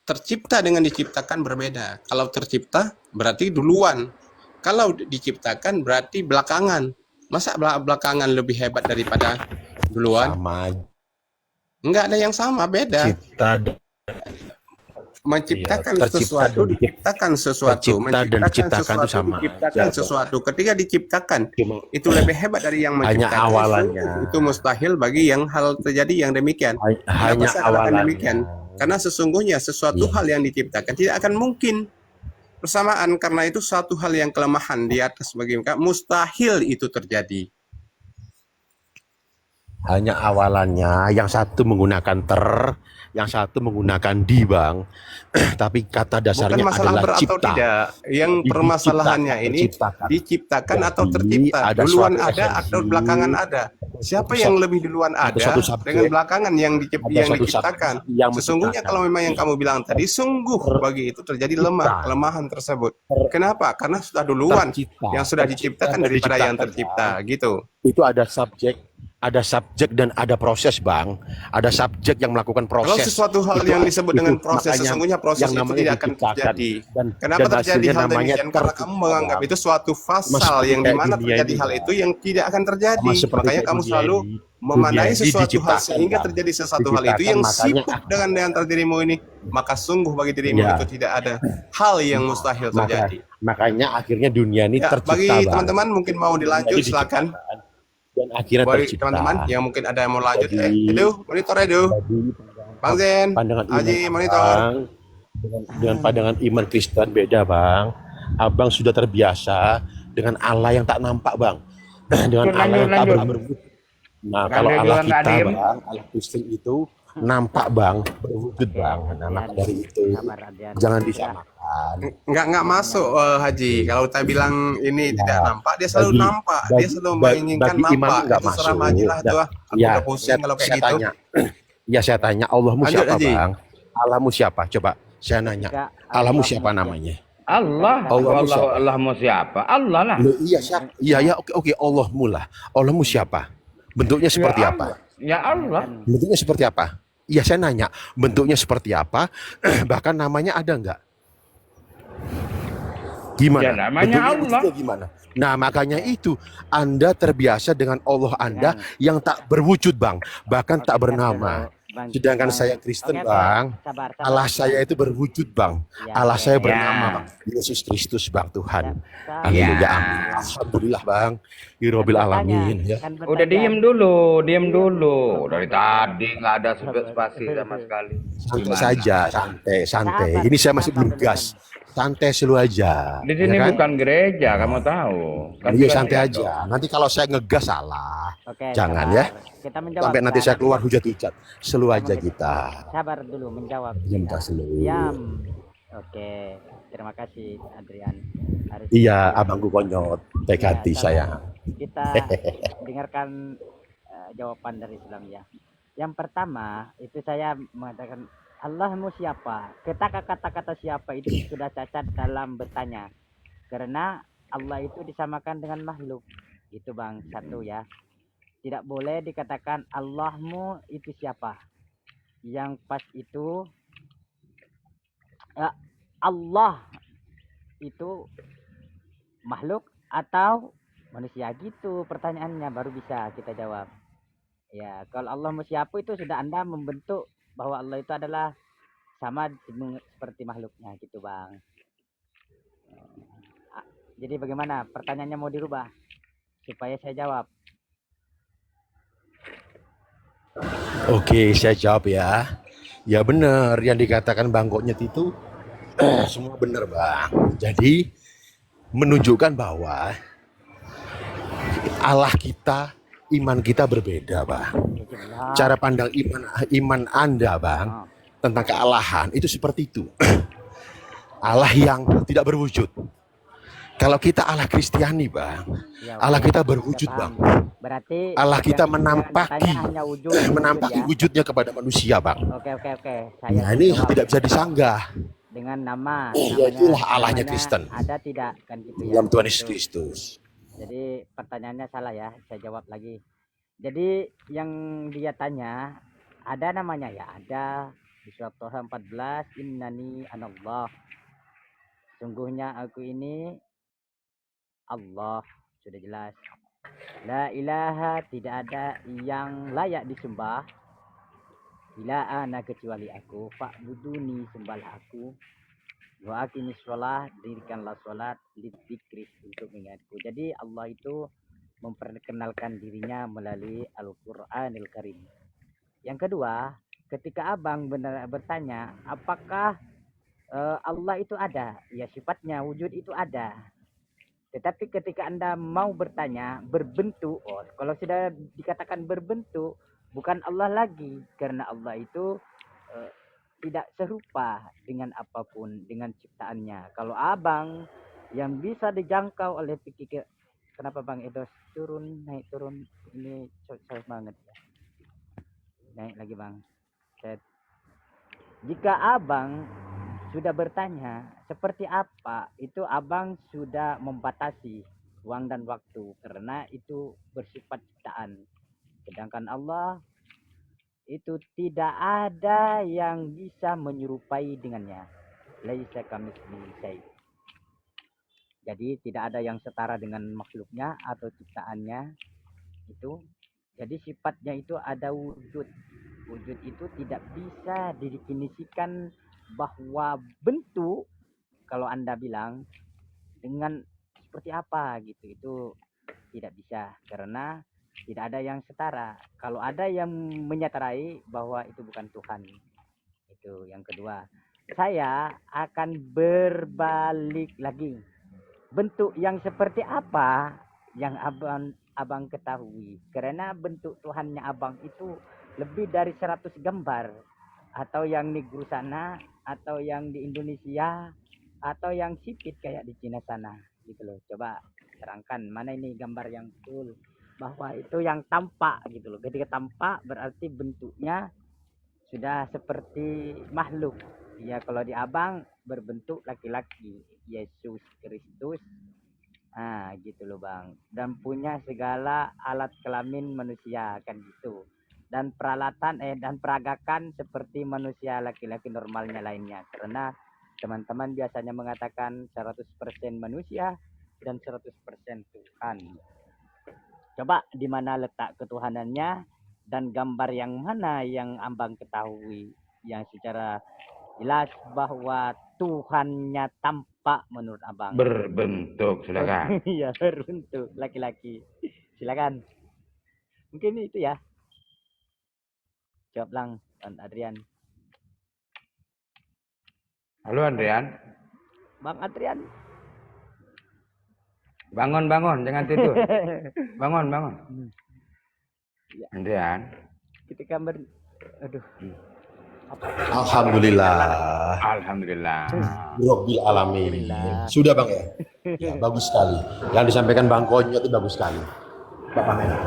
Tercipta dengan diciptakan berbeda. Kalau tercipta berarti duluan. Kalau diciptakan berarti belakangan. Masa belakangan lebih hebat daripada duluan? Sama Enggak ada yang sama, beda. cipta Menciptakan Iya, tercipta sesuatu, dan diciptakan sesuatu, tercipta dan diciptakan itu sama diciptakan aja, sesuatu. Ketika diciptakan, Cuma itu lebih hebat dari yang hanya menciptakan. awalannya. Itu mustahil bagi yang hal terjadi yang demikian. Kenapa Hanya saya katakan awalannya. demikian? Karena sesungguhnya sesuatu Iya. hal yang diciptakan tidak akan mungkin bersamaan, karena itu satu hal yang kelemahan di atas bagi mereka, mustahil itu terjadi. Hanya awalannya, yang satu menggunakan yang satu menggunakan di, Bang. Tapi kata Bukan dasarnya masalah adalah ber atau cipta. tidak. Yang permasalahannya ini diciptakan atau tercipta. ada Duluan suatu ada esensi, atau belakangan ada. Siapa Satu yang sub- lebih duluan ada ada satu subjek, dengan belakangan yang ada yang satu diciptakan. subjek yang Sesungguhnya menciptakan. kalau memang yang kamu bilang tadi, sungguh bagi itu terjadi kelemahan tersebut. Kenapa? Karena sudah duluan Tercipta. yang sudah diciptakan Tercipta dan daripada yang diciptakan, tercipta, Bang. gitu. Itu ada subjek dan ada proses, Bang. Ada subjek yang melakukan proses. Kalau sesuatu hal Itu- yang disebut dengan itu proses, makanya sesungguhnya proses yang itu namanya tidak akan diciptakan. terjadi. Dan- Kenapa dan terjadi hasilnya hal namanya demikian? Karena tercipta, kamu menganggap Bang. itu suatu Sama fasal seperti yang kayak dimana dunia terjadi ini, hal Bang. itu yang tidak akan terjadi. Sama seperti Makanya kayak kamu dunia selalu ini. memandai Dunia ini sesuatu hal diciptakan, sehingga Bang. terjadi sesuatu hal itu Diciptakan, yang makanya sibuk dengan antara dirimu ini. Maka sungguh bagi dirimu Ya. itu tidak ada hal yang mustahil terjadi. Makanya akhirnya dunia ini Ya, tercipta, bagi Bang. teman-teman mungkin mau dilanjut, Jadi silakan. Dan akhirnya Bagi tercipta. teman-teman yang mungkin ada yang mau lanjut, Jadi- Edu, monitor Edu. Bang Zen, Pandangan iman Haji, monitor. Abang dengan pandangan iman Kristen beda, Bang. Abang sudah terbiasa dengan Allah yang tak nampak, Bang. Dengan Allah yang tak berwujud. Nah, kalau Allah kita, Bang, Allah Kristen itu nampak bang, berwujud bang. Nah, maka dari itu jangan disamakan. Nggak masuk Haji. Kalau kita bilang ini tidak nampak, dia selalu Bagi nampak. Dia selalu menginginkan bagi imam nampak. nggak Itu masuk. serah Haji lah tuh. Aku Ya, udah pusing kalau kayak saya gitu. tanya. Ya saya tanya, Allahmu Lanjut, siapa Haji. bang? Allahmu siapa? Coba saya nanya. Allahmu siapa namanya? Allah. Allahmu Allah, siapa? Allahmu siapa? Allah lah. Loh, iya siapa? Iya ya, oke Allahmu lah. Allahmu siapa? Bentuknya seperti Ya apa? Allah. Ya Allah. Bentuknya seperti apa? Iya saya nanya, bentuknya seperti apa? Bahkan namanya ada nggak? Gimana? Ya namanya Bentuknya Allah. wujudnya gimana? Nah makanya itu Anda terbiasa dengan Allah Anda yang tak berwujud bang, bahkan tak bernama. Sedangkan saya Kristen bang, Allah saya itu berwujud bang, Allah saya bernama bang, Yesus Kristus bang Tuhan. Haleluya, amin. Alhamdulillah bang, Hirobbil alamin ya. Udah diem dulu. Dari tadi nggak ada spasi sama sekali. Santai saja, santai. Ini saya masih belum gas. Santai selalu aja. Di sini ya kan? bukan gereja, kamu tahu. Kan Iya juga santai tidak aja. tahu. Nanti kalau saya ngegas salah, Oke, jangan sabar. ya. Kita menjawab. Sampai nanti saya sabar. keluar hujat-hujat. Selalu aja kita. Sabar dulu menjawab. Diam tak selalu. Diam. Oke, terima kasih Adrian. Harus Iya, abangku konyot. Baik hati sabar. saya. Kita dengarkan jawaban dari Islam ya. Yang pertama itu saya mengatakan Allahmu siapa? Kata-kata siapa itu sudah cacat dalam bertanya. Karena Allah itu disamakan dengan makhluk. Itu bang, satu ya. Tidak boleh dikatakan Allahmu itu siapa. Yang pas itu Allah itu makhluk atau manusia gitu pertanyaannya, baru bisa kita jawab. Ya, kalau Allahmu siapa itu sudah Anda membentuk bahwa Allah itu adalah sama seperti makhluknya gitu bang. Jadi bagaimana pertanyaannya, mau dirubah supaya saya jawab? Oke, saya jawab ya. Ya benar yang dikatakan Bang Gonyet itu semua benar bang. Jadi menunjukkan bahwa Allah kita, iman kita berbeda bang. Cara pandang iman Anda bang tentang kealahan itu seperti itu. Allah yang tidak berwujud. Kalau kita Allah Kristiani bang, Allah kita berwujud bang. Berarti Allah kita yang menampaki hanya wujud ya. wujudnya kepada manusia bang. Oke. Nah ini tidak bisa disanggah. Dengan nama. Ya itulah Allahnya Kristen. Ada tidak kan gitu ya. Dalam Tuhan Yesus Kristus. Jadi pertanyaannya salah ya, saya jawab lagi. Jadi yang dia tanya ada namanya ya, ada di surat Toha 14, innani anallah. Sungguhnya aku ini Allah, sudah jelas. La ilaha, tidak ada yang layak disembah ila ana kecuali aku, fa'buduni, sembahlah aku. Wa aqimis shalah, dirikanlah salat, lidzikri, untuk mengingatku. Jadi Allah itu memperkenalkan dirinya melalui Al-Qur'anil Karim. Yang kedua, ketika abang benar bertanya apakah Allah itu ada, ya sifatnya wujud itu ada. Tetapi ketika Anda mau bertanya berbentuk, kalau sudah dikatakan berbentuk, bukan Allah lagi, karena Allah itu tidak serupa dengan apapun, dengan ciptaannya. Kalau abang yang bisa dijangkau oleh pikir, kenapa bang Edos turun naik turun, ini susah banget ya. Naik lagi bang. Jika abang sudah bertanya seperti apa, itu abang sudah membatasi ruang dan waktu, karena itu bersifat ciptaan. Sedangkan Allah itu tidak ada yang bisa menyerupai dengannya. Laisa kamitslihi syai'. Jadi tidak ada yang setara dengan makhluknya atau ciptaannya itu. Jadi sifatnya itu ada wujud. Wujud itu tidak bisa didefinisikan bahwa bentuk, kalau Anda bilang dengan seperti apa gitu, itu tidak bisa, karena tidak ada yang setara. Kalau ada yang menyatarai bahwa itu bukan Tuhan. Itu yang kedua. Saya akan berbalik lagi. Bentuk yang seperti apa yang abang ketahui, karena bentuk Tuhannya abang itu lebih dari 100 gambar, atau yang negro sana, atau yang di Indonesia, atau yang sipit kayak di Cina sana gitu loh. Coba terangkan mana ini gambar yang betul, bahwa itu yang tampak gitu loh. Ketika tampak berarti bentuknya sudah seperti makhluk. Ya kalau di abang berbentuk laki-laki, Yesus Kristus. Ah gitu loh bang. Dan punya segala alat kelamin manusia kan gitu. Dan peralatan dan peragakan seperti manusia laki-laki normalnya lainnya. Karena teman-teman biasanya mengatakan 100% manusia dan 100% Tuhan. Coba di mana letak ketuhanannya dan gambar yang mana yang abang ketahui yang secara jelas bahwa Tuhannya tampak menurut abang. Berbentuk, silakan. Iya, berbentuk laki-laki. Silakan. Mungkin itu ya. Jawab lang, Adrian. Halo Andrian. Bang Adrian. Bangun, jangan tidur. Bangun. Ya. Andrian. Ketika aduh. Alhamdulillah. Rabbil alamin. Sudah Bang ya? Ya, bagus sekali. Yang disampaikan Bang Konyo itu bagus sekali. Bapak Mena.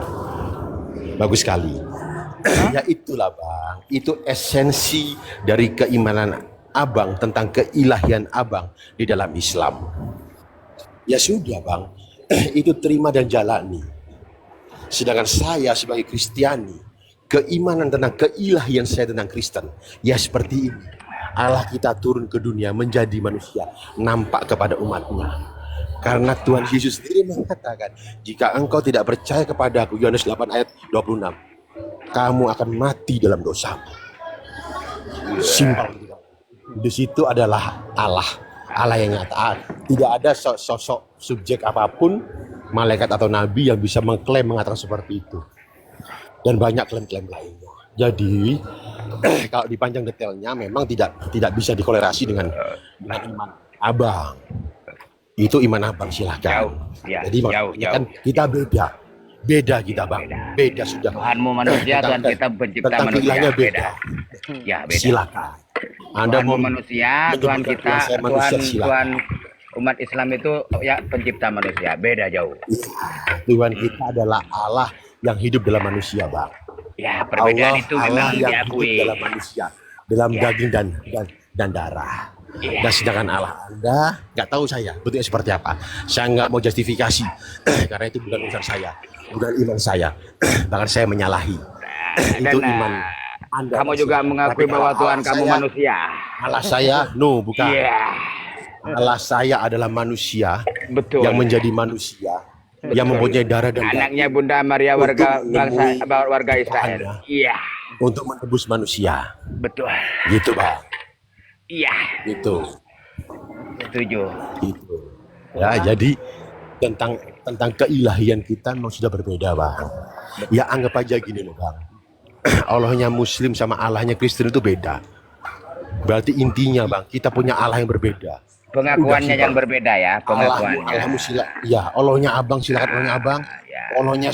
Bagus sekali. Ya itulah Bang. Itu esensi dari keimanan Abang tentang keilahian Abang di dalam Islam. Ya sudah Bang. Itu terima dan jalani. Sedangkan saya sebagai Kristiani, keimanan tentang keilahian saya tentang Kristen, ya seperti ini. Allah kita turun ke dunia menjadi manusia, nampak kepada umatnya. Karena Tuhan Yesus sendiri mengatakan, jika engkau tidak percaya kepadaku, Yohanes 8 ayat 26, kamu akan mati dalam dosa. Simpel. Di situ adalah Allah yang nyata. Tidak ada sosok subjek apapun, malaikat atau nabi yang bisa mengklaim mengatakan seperti itu. Dan banyak klaim-klaim lainnya. Jadi kalau dipanjang detailnya memang tidak bisa dikolerasi dengan iman Abang. Itu iman Abang, silahkan. Jadi makanya kan kita beda kita Bang. Beda sudah. Tuhanmu manusia, Tuhan kita pencipta manusia. Beda. Ya beda. Silakan. Anda Tuhanmu manusia, Tuhan kita, Tuhan umat Islam itu ya pencipta manusia. Beda jauh. Tuhan kita adalah Allah yang hidup dalam manusia, Bang. Ya, perbedaan Allah, itu memang yang diakui. hidup dalam manusia, dalam daging dan darah. Dan sedangkan Allah Anda nggak tahu saya bentuknya seperti apa. Saya nggak mau justifikasi karena itu bukan urusan saya, bukan iman saya. Bahkan saya menyalahi. Itu iman Anda. Kamu juga mengakui bahwa Tuhan kamu manusia. Allah saya, bukan. Allah saya adalah manusia. Betul. Yang menjadi manusia. Yang mempunyai darah dan anaknya Bunda Maria warga Israel. Iya. Untuk menebus manusia. Betul. Gitu, Bang. Iya. Gitu. Setuju. Gitu. Ya, jadi tentang keilahian kita memang sudah berbeda, Bang. Ya anggap aja gini loh, Bang. Allahnya Muslim sama Allahnya Kristen itu beda. Berarti intinya, Bang, kita punya Allah yang berbeda. Pengakuannya yang berbeda ya, pengakuannya. Allahnya Abang, silakan Allahnya Abang. Allahnya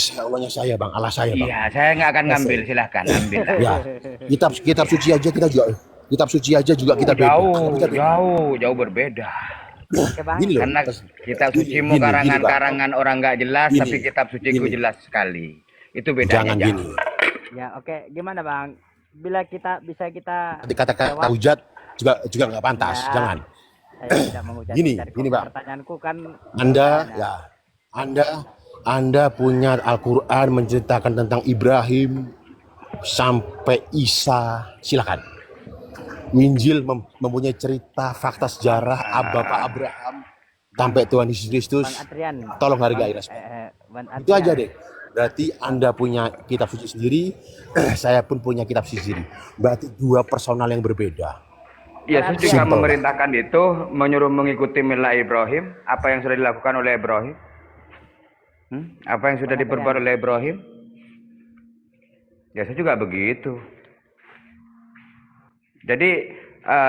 saya, Bang. Allah saya, Bang. Iya, saya nggak akan ngambil, silahkan ambil. Ya, kitab suci aja kita juga. Kitab suci aja juga kita beda. Jauh berbeda. Gini loh, karena kitab sucimu karangan-karangan orang nggak jelas, tapi kitab suciku jelas sekali. Itu bedanya. Jangan gini. Ya, oke. Gimana, Bang? Bila kita bisa kata-kata hujat juga nggak pantas. Ya. Jangan. Saya tidak mengucapkan Gini, Bang. Pertanyaanku kan Anda punya Al-Qur'an menceritakan tentang Ibrahim sampai Isa, silakan. Injil mempunyai cerita fakta sejarah Bapak Abraham sampai Tuhan Yesus Kristus. Tolong hargai respon. Itu aja deh. Berarti Anda punya kitab suci sendiri, saya pun punya kitab suci sendiri. Berarti dua personal yang berbeda. Yesus juga memerintahkan itu, menyuruh mengikuti milah Ibrahim. Apa yang sudah dilakukan oleh Ibrahim? Apa yang sudah diperbuat oleh Ibrahim? Yesus juga begitu. Jadi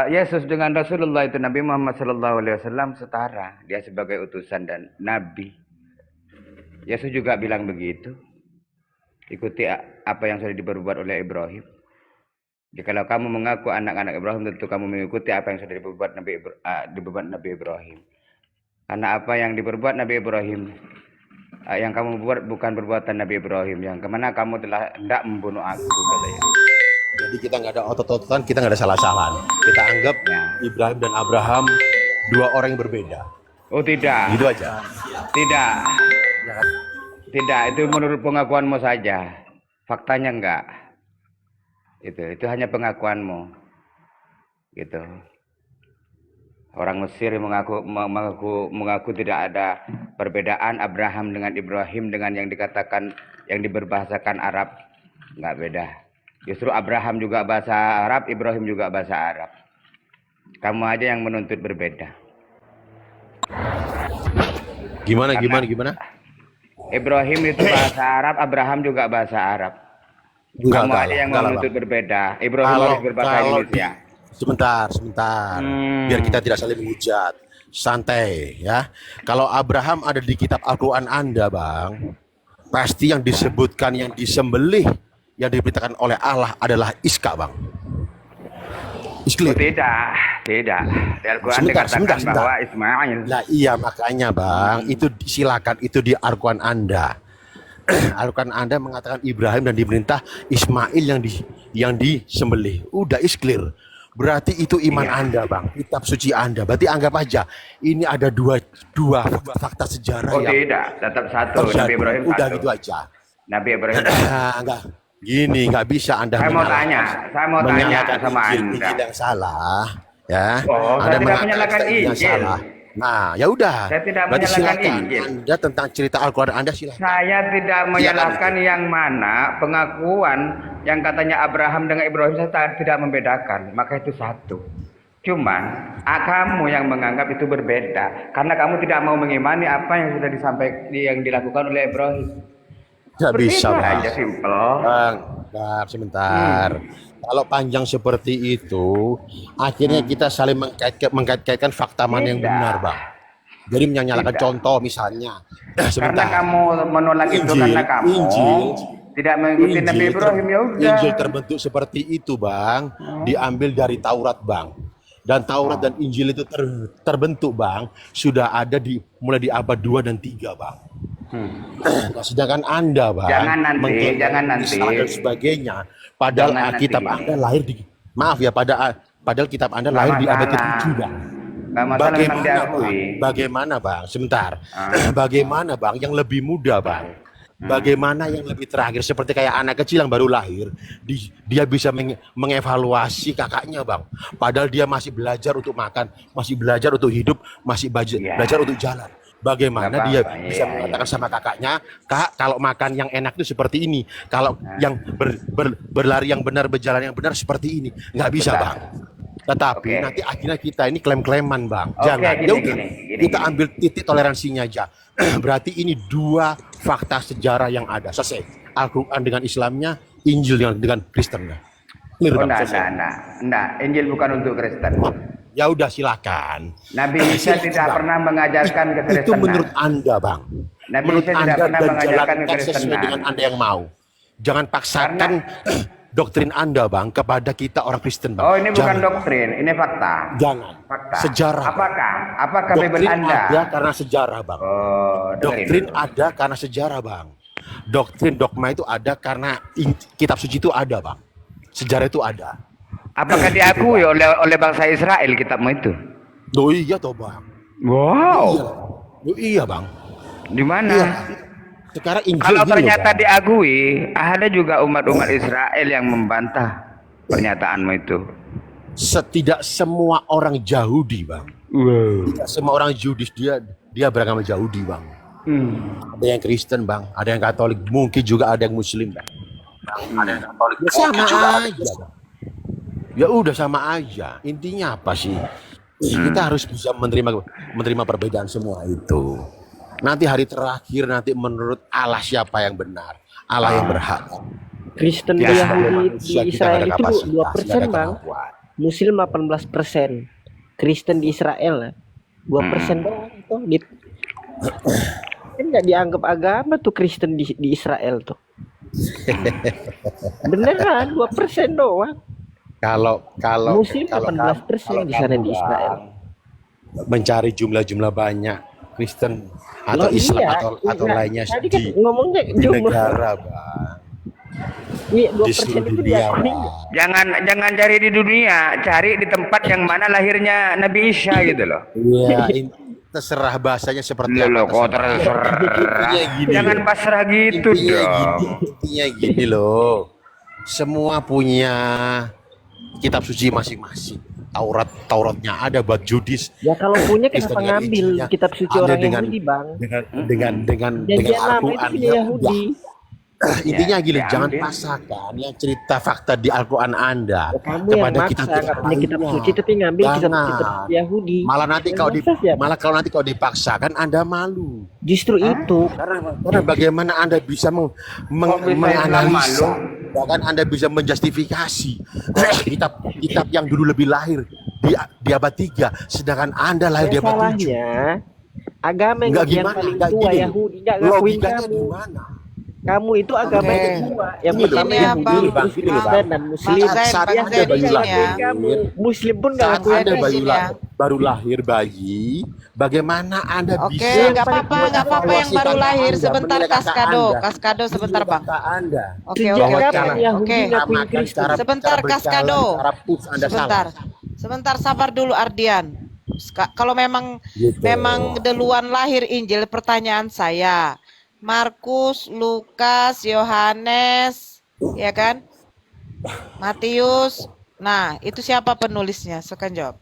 Yesus dengan Rasulullah itu Nabi Muhammad SAW setara. Dia sebagai utusan dan Nabi. Yesus juga bilang begitu. ikuti apa yang sudah diperbuat oleh Ibrahim. Jadi kalau kamu mengaku anak-anak Ibrahim, tentu kamu mengikuti apa yang sudah diperbuat Nabi Ibrahim. Karena apa yang diperbuat Nabi Ibrahim, yang kamu buat bukan perbuatan Nabi Ibrahim, yang kemana kamu telah hendak membunuh aku, katanya. Jadi kita nggak ada otot-ototan, kita nggak ada salah-salahan. Kita anggap Ibrahim dan Abraham dua orang yang berbeda. Oh tidak. Gitu aja. Tidak. Tidak, itu menurut pengakuanmu saja. Faktanya enggak. Itu hanya pengakuanmu. Gitu. Orang Mesir mengaku tidak ada perbedaan Abraham dengan Ibrahim dengan yang dikatakan yang diberbahasakan Arab. Enggak beda. Justru Abraham juga bahasa Arab, Ibrahim juga bahasa Arab. Kamu aja yang menuntut berbeda. Gimana? Ibrahim itu bahasa Arab, Abraham juga bahasa Arab. Kamu aja yang menuntut berbeda. Ibrahim harus berbahasa Indonesia. Sebentar. Biar kita tidak saling menghujat. Santai ya. Kalau Abraham ada di kitab Al-Quran Anda, Bang, pasti yang disebutkan, yang disembelih, yang diberitakan oleh Allah adalah Iska, Bang. Oh, tidak. Di Al-Quran dikatakan bahwa Ismail. Nah iya makanya Bang, itu silakan itu di Al-Quran Anda. Al-Quran Anda mengatakan Ibrahim dan diperintah Ismail yang disembelih. Udah is clear. Berarti itu iman Anda, Bang. Kitab suci Anda. Berarti anggap aja ini ada dua fakta sejarah Oh yang tidak, tetap satu. terjadi. Nabi Ibrahim Udah satu. gitu aja. Nabi Ibrahim. Enggak. Gini nggak bisa Anda Saya mau tanya sama Injil Anda. yang salah, ya. Oh, saya tidak mengatakan menyalahkan Injil yang Injil. salah. Nah, ya udah. Saya tidak Berarti menyalahkan silakan. Injil. Anda tentang cerita Al-Quran Anda silakan. Saya tidak menyalahkan yang mana pengakuan yang katanya Abraham dengan Ibrahim, saya tidak membedakan. Maka itu satu. Cuman kamu yang menganggap itu berbeda karena kamu tidak mau mengimani apa yang sudah yang dilakukan oleh Ibrahim. Nggak bisa, Bang. Aja simple. Bang, sebentar. Kalau panjang seperti itu, akhirnya kita saling mengkait-kaitkan fakta mana yang benar, Bang. Jadi menyalahkan contoh misalnya. Karena kamu menolak itu karena kamu tidak mengikuti Nabi Ibrahim, ya udah. Injil terbentuk seperti itu, Bang. Diambil dari Taurat, Bang. Dan Taurat dan Injil itu terbentuk, Bang, sudah ada mulai di abad 2 dan 3, Bang. Nah, sedangkan Anda, Bang, jangan nanti dan sebagainya, padahal kitab Anda lahir di padahal kitab Anda lahir di abad ke-7, Bang. Bagaimana, Bang? Sebentar. Bagaimana, Bang, yang lebih muda, Bang? Bagaimana yang lebih terakhir, seperti kayak anak kecil yang baru lahir, dia bisa mengevaluasi kakaknya, Bang. Padahal dia masih belajar untuk makan, masih belajar untuk hidup, masih belajar untuk jalan. Bagaimana dia bisa mengatakan sama kakaknya, Kak, kalau makan yang enak itu seperti ini, kalau yang berlari yang benar, berjalan yang benar seperti ini. Nggak bisa, Bang. Tetapi nanti akhirnya kita ini klaim-klaiman, Bang. Jangan. Kita ambil titik toleransinya aja. Berarti ini dua fakta sejarah yang ada. Selesai. Al-Quran dengan Islamnya, Injil dengan Kristennya. Enggak. Injil bukan untuk Kristen. Ya udah silakan. Nabi Isa tidak pernah mengajarkan kekristenan. Itu menurut Anda, Bang. Nabi Isa tidak pernah mengajarkan kekristenan. Sesuai dengan Anda yang mau. Jangan paksakan doktrin Anda, Bang, kepada kita orang Kristen, Bang. Oh, ini bukan doktrin, ini fakta. Jangan. Fakta. Sejarah. Apakah Bible Anda? Ada karena sejarah, Bang. Doktrin ada karena sejarah, Bang. Doktrin dogma itu ada karena kitab suci itu ada, Bang. Sejarah itu ada. Apakah diakui oleh bangsa Israel kitabmu itu? Oh iya toh, Bang. Wow. Iya, Bang. Di mana? Iya. Sekarang Injil kalau ternyata loh, diakui, ada juga umat-umat Israel yang membantah pernyataanmu itu. Tidak semua orang Yahudi, Bang. Wow. Tidak semua orang Yahudi dia beragama Yahudi, Bang. Ada yang Kristen, Bang. Ada yang Katolik. Mungkin juga ada yang Muslim, Bang. Ada yang Katolik. Ya, sama aja, Bang. Ya udah sama aja. Intinya apa sih? Kita harus bisa menerima perbedaan semua itu. Nanti hari terakhir nanti menurut Allah siapa yang benar, Allah yang berhak. Kristen dan Yahudi di Israel itu 2%, Bang. Muslim 18%. Kristen di Israel 2% doang tuh. Kan nggak dianggap agama tuh Kristen di Israel tuh. Beneran 2% doang. Kalau Muslim 18% di sana di Israel. mencari jumlah-jumlah banyak Kristen atau Loh, Islam iya, atau iya. lainnya Tadi kan di ngomongnya jumlah. negara, Bang. Iya, Di 2% seluruh itu dunia, diakui. Jangan cari di dunia, cari di tempat yang mana lahirnya Nabi Isa gitu loh. Iya, terserah bahasanya seperti Loh, apa. kok terserah. Intinya gini Jangan loh. pasrah gitu dong. Intinya gini loh. Semua punya kitab suci masing-masing. Tauratnya ada buat Judis. Ya kalau punya Kristen kenapa dengan ngambil Injilnya kitab suci ada orang dengan Yahudi, Bang? dengan Janjian lama itu Al-Quran punya ya Yahudi. udah. Intinya gini, diambil. jangan paksakan yang cerita fakta di Al-Quran Anda Kamu yang kepada maksa kitab-kitab nggak punya kitab lainnya. suci tapi ngambil kitab Jangan. Yahudi. Malah nanti Yang kalau maksa siapa? kalau nanti kalau dipaksakan Anda malu. Justru itu. Karena bagaimana Anda bisa menganalisa, bahkan Anda bisa menjustifikasi kitab yang dulu lebih lahir di abad 3, sedangkan Anda lahir di Yang abad 7. salahnya agama Nggak yang gimana, paling nggak tua gini. Yahudi nggak ngakuin Logikanya kamu. gimana? Kamu itu agama yang kedua. Yang Gini pertama loh, Yahudi, Bang. terus Gini loh, Kristen Bang. dan Muslim. Saat Yang Anda baru ngakuin lahir, kamu. Muslim pun nggak saat ngakuin Anda kamu. baru lahir bayi, bagaimana Anda Oke, bisa nggak apa-apa yang baru lahir. Sebentar Kaskado sebentar Bang. Anda. Oke, Sejak oke, kapan oke. Yahudi Oke. ngakuin Kristen? Sebentar Kaskado. Sebentar sabar dulu Ardian. Kalau memang Gitu. duluan lahir Injil, pertanyaan saya, Markus, Lukas, Yohanes, ya kan? Matius. Nah, itu siapa penulisnya? Silakan jawab.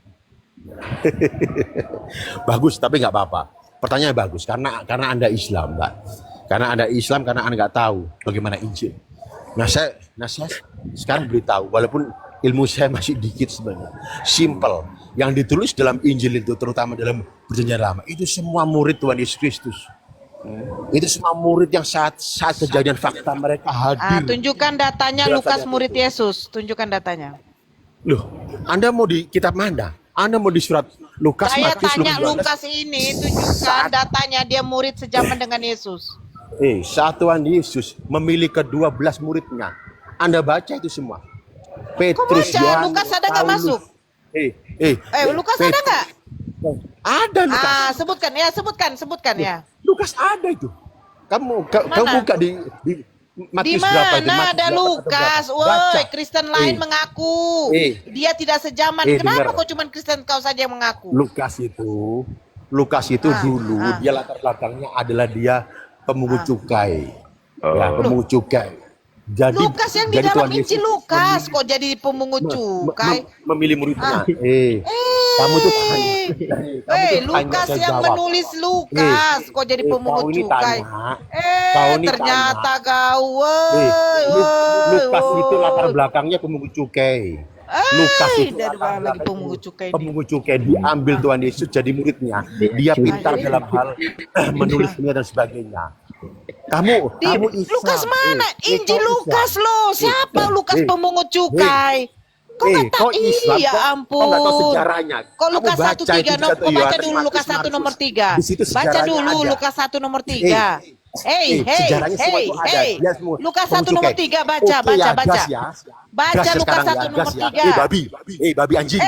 Bagus, tapi nggak apa-apa. Pertanyaan bagus karena Anda Islam, Mbak. Karena Anda Islam, karena Anda nggak tahu bagaimana Injil. Nah saya sekarang beritahu, walaupun ilmu saya masih dikit sebenarnya. Simple. Yang ditulis dalam Injil itu, terutama dalam Perjanjian Lama, itu semua murid Tuhan Yesus Kristus. Itu semua murid yang saat kejadian fakta mereka hadir. Tunjukkan datanya Lukas murid Yesus. Tunjukkan datanya. Loh, Anda mau di kitab mana? Anda mau di surat Lukas, Saya Matius, tanya Lukas? Lukas ini, tunjukkan datanya dia murid sejaman dengan Yesus. Saat Tuhan Yesus memilih ke-12 muridnya. Anda baca itu semua. Petrus, baca? Yohanes, Lukas ada nggak Paulus. masuk? Lukas ada nggak? Ada Lukas. Sebutkan ya. Lukas ada itu. Kamu buka di Di Matius berapa itu? mana Matius ada berapa, Lukas? atau berapa? Woi, Kristen lain mengaku dia tidak sejaman. Kenapa dengar. kok cuma Kristen kau saja yang mengaku? Lukas itu dulu dia latar belakangnya adalah dia pemungut cukai. Ya, pemungut cukai. Jadi Lukas yang di dalam Injil Lukas kok jadi pemungut cukai? memilih muridnya. Kamu tuh tanya. Lukas yang menulis Lukas kok jadi pemungut cukai? Ternyata kau. Lukas itu latar belakangnya pemungut cukai. Lukas itu dari mana lagi pemungut cukai? Pemungut cukai diambil Tuhan Yesus jadi muridnya. Dia pintar dalam hal menulisnya dan sebagainya. Kamu Lukas mana? Injil Lukas loh. Siapa Lukas pemungut cukai? Kok nggak tahu? Iya ampun. Kau nggak tahu sejarahnya. Kok Lukas 1:3? Kok baca dulu Lukas 1 nomor 3. Baca dulu Lukas 1 nomor 3. Hei. Lukas 1 nomor 3 baca. Baca Lukas 1 nomor 3. Babi anjing.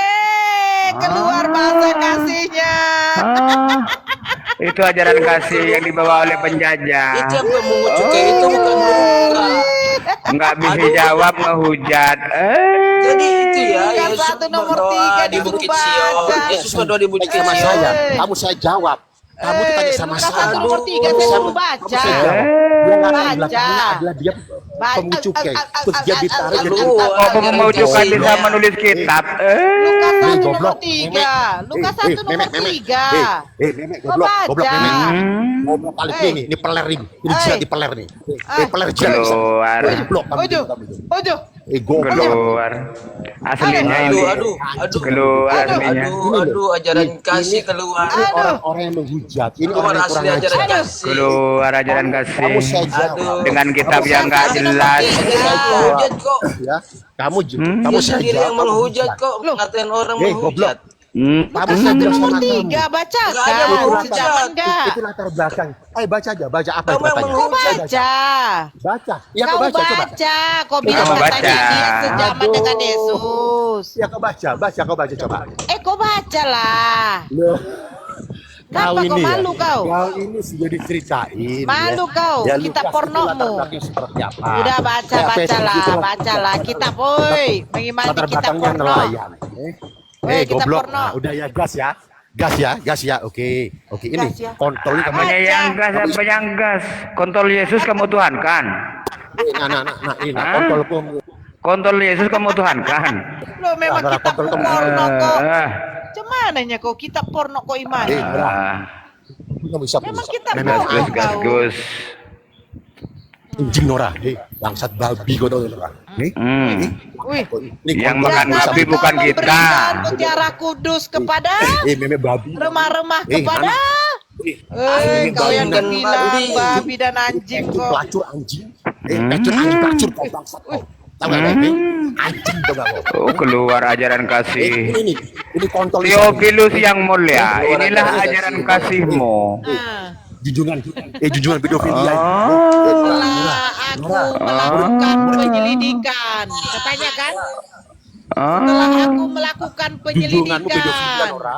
Keluar bahasa kasihnya. Itu ajaran kasih yang dibawa oleh penjajah. Itu yang pemungut cukai itu bukan Lukas. Nggak bisa jawab, ngehujat. Jadi itu ya, Lukas Yesus 1 nomor berdoa 3 di Bukit disuruh Sion. baca. Yesus berdoa di Bukit Sama Sion. saya, kamu saya jawab. Kamu tuh tanya sama Lukas saya. 1 nomor 3 saya suruh baca. Adalah dia pemungut cukai. Terus dia ditarik jadi Kok mau cukai bisa menulis kitab? Lukas 1 nomor goblok. 3. Lukas 1 nomor 3. Memek, goblok, Memek. Goblok kali ini peler ini. Ini jilat di peler nih. Peler jilat. Keluar. Goblok kamu. Ojo. Goblok. Keluar. Aslinya ini. Aduh. Keluar aslinya. Aduh, ajaran kasih keluar. Orang yang menghujat. Ini Keluar orang yang asli kurang ajaran ajar. kasih. Keluar ajaran kasih. Kamu saya jawab. Dengan kitab yang nggak jelas. Menghujat kok. Ya, kamu Kamu saya sendiri jawab. yang menghujat kok. Ngatain orang Goblok. menghujat. Bukan Kamu 1 jelaskan nomor agama. 3, bacakan. Nggak ada menghujat. Sejaman enggak? Itu latar belakang. Ayo baca aja, baca apa itu Kamu yang katanya? Kau menghujat. baca. Baca. Ya Kau kau baca coba. baca. Kau Kamu bilang baca. katanya dia sejaman Aduh. dengan Yesus. Ya kau baca, kau baca coba. Kau baca lah. Loh, Kenapa kau malu kau? Kau ini sudah diceritain. Malu kau, Ya, kitab Lukas itu pornomu. latar belakangnya seperti apa? Udah Ya, bacalah kitab, woi. Mengimani latar kitab belakangnya porno. nelayan. Woi, kitab Goblok. porno. Nah, udah ya gas ya. Gas ya. Oke. Ini Gas ya. kontol ini kamu. Apanya yang gas, apa yang gas? Kontol Yesus kamu tuhankan. Nah, ini Hah? kontol kamu. Kontol Yesus kamu tuhankan. Lo memang Nah, kitab kontol kamu. porno kok. Ah, Cumananya kau kitab porno kau imani. Kamu bisa. Memang kitab Memang porno gas, kau. Gus. anjing Nora, bangsat babi kau tahu Nora. Wih, Yang kontol makan bisa. babi bukan kita. memberikan mutiara kudus kepada Meme babi. remah-remah kepada kau yang bilang babi dan anjing Itu kok. pelacur anjing. Pelacur kau bangsat kau. Tahu nggak kau? Anjing kau nggak kau? Oh, keluar ajaran kasih. Ini kontol. Theophilus yang mulia, inilah ajaran kasihmu. Junjungan pedofilia. Setelah aku melakukan penyelidikan, katanya kan? Setelah aku melakukan penyelidikan,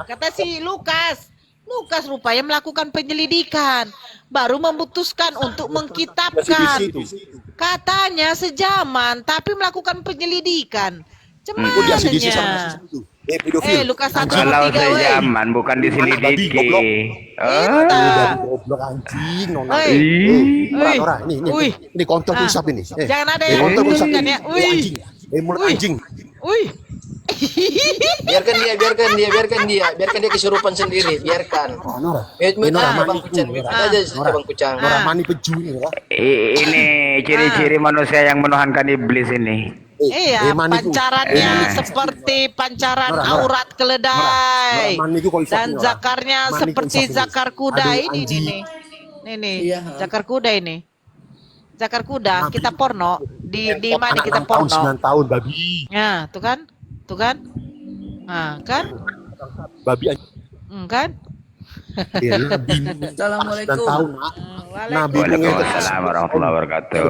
kata si Lukas rupanya melakukan penyelidikan, baru memutuskan untuk mengkitabkan. Katanya sejaman, tapi melakukan penyelidikan. Cemananya. Lukas 1 Kalau 3 weh. sejaman bukan diselidiki. Goblok anjing Nona. Wih. Nora, ini kontol usap ini. Jangan ada yang kontol usap menunjukkan ini. ya. Wih. Mulut anjing. Wih. biarkan dia kesurupan sendiri, biarkan. Nora. Bang Kucang, Bang Kucang. Nora mani peju ini Nora. Ini ciri-ciri manusia yang menuhankan iblis ini. Iya, pancarannya seperti pancaran aurat keledai. Dan zakarnya seperti zakar kuda ini nih. Nih, zakar kuda ini. Zakar kuda, kita porno di mana kita porno? 9 tahun babi. Nah, tuh kan? Nah, kan? Babi Kan? Assalamualaikum. Waalaikumsalam warahmatullahi wabarakatuh.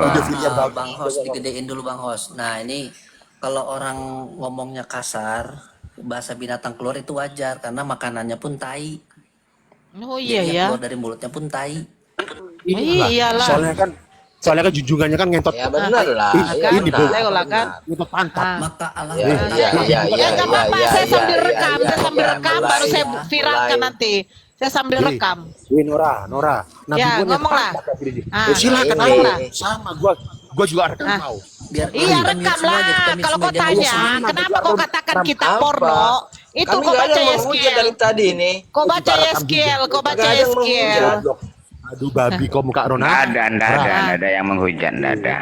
Bang Host, digedein dulu Bang Host. Nah ini kalau orang ngomongnya kasar, bahasa binatang keluar itu wajar karena makanannya pun tai. Oh iya Jadi yang ya. keluar dari mulutnya pun tai. Iyalah. Soalnya kan junjungannya kan ngentot. Ya benar lah. Ini Bu. Kan? Ngentot pantat. Maka Allah Ya, nggak apa-apa, saya sambil rekam, baru saya viralkan nanti. Saya sambil rekam. Nora. Nabi Ya, gua ngomong lah. silakan ngomong lah. sama gua juga rekam kau. Iya rekam lah. Kalau kau tanya, kenapa kau katakan kita porno? Itu Kami kau nggak ada baca yang menghujat dari Yeskiel. tadi ini. Kau baca Yeskiel. Aduh babi kau muka Rona. Nggak ada yang menghujat, nggak ada.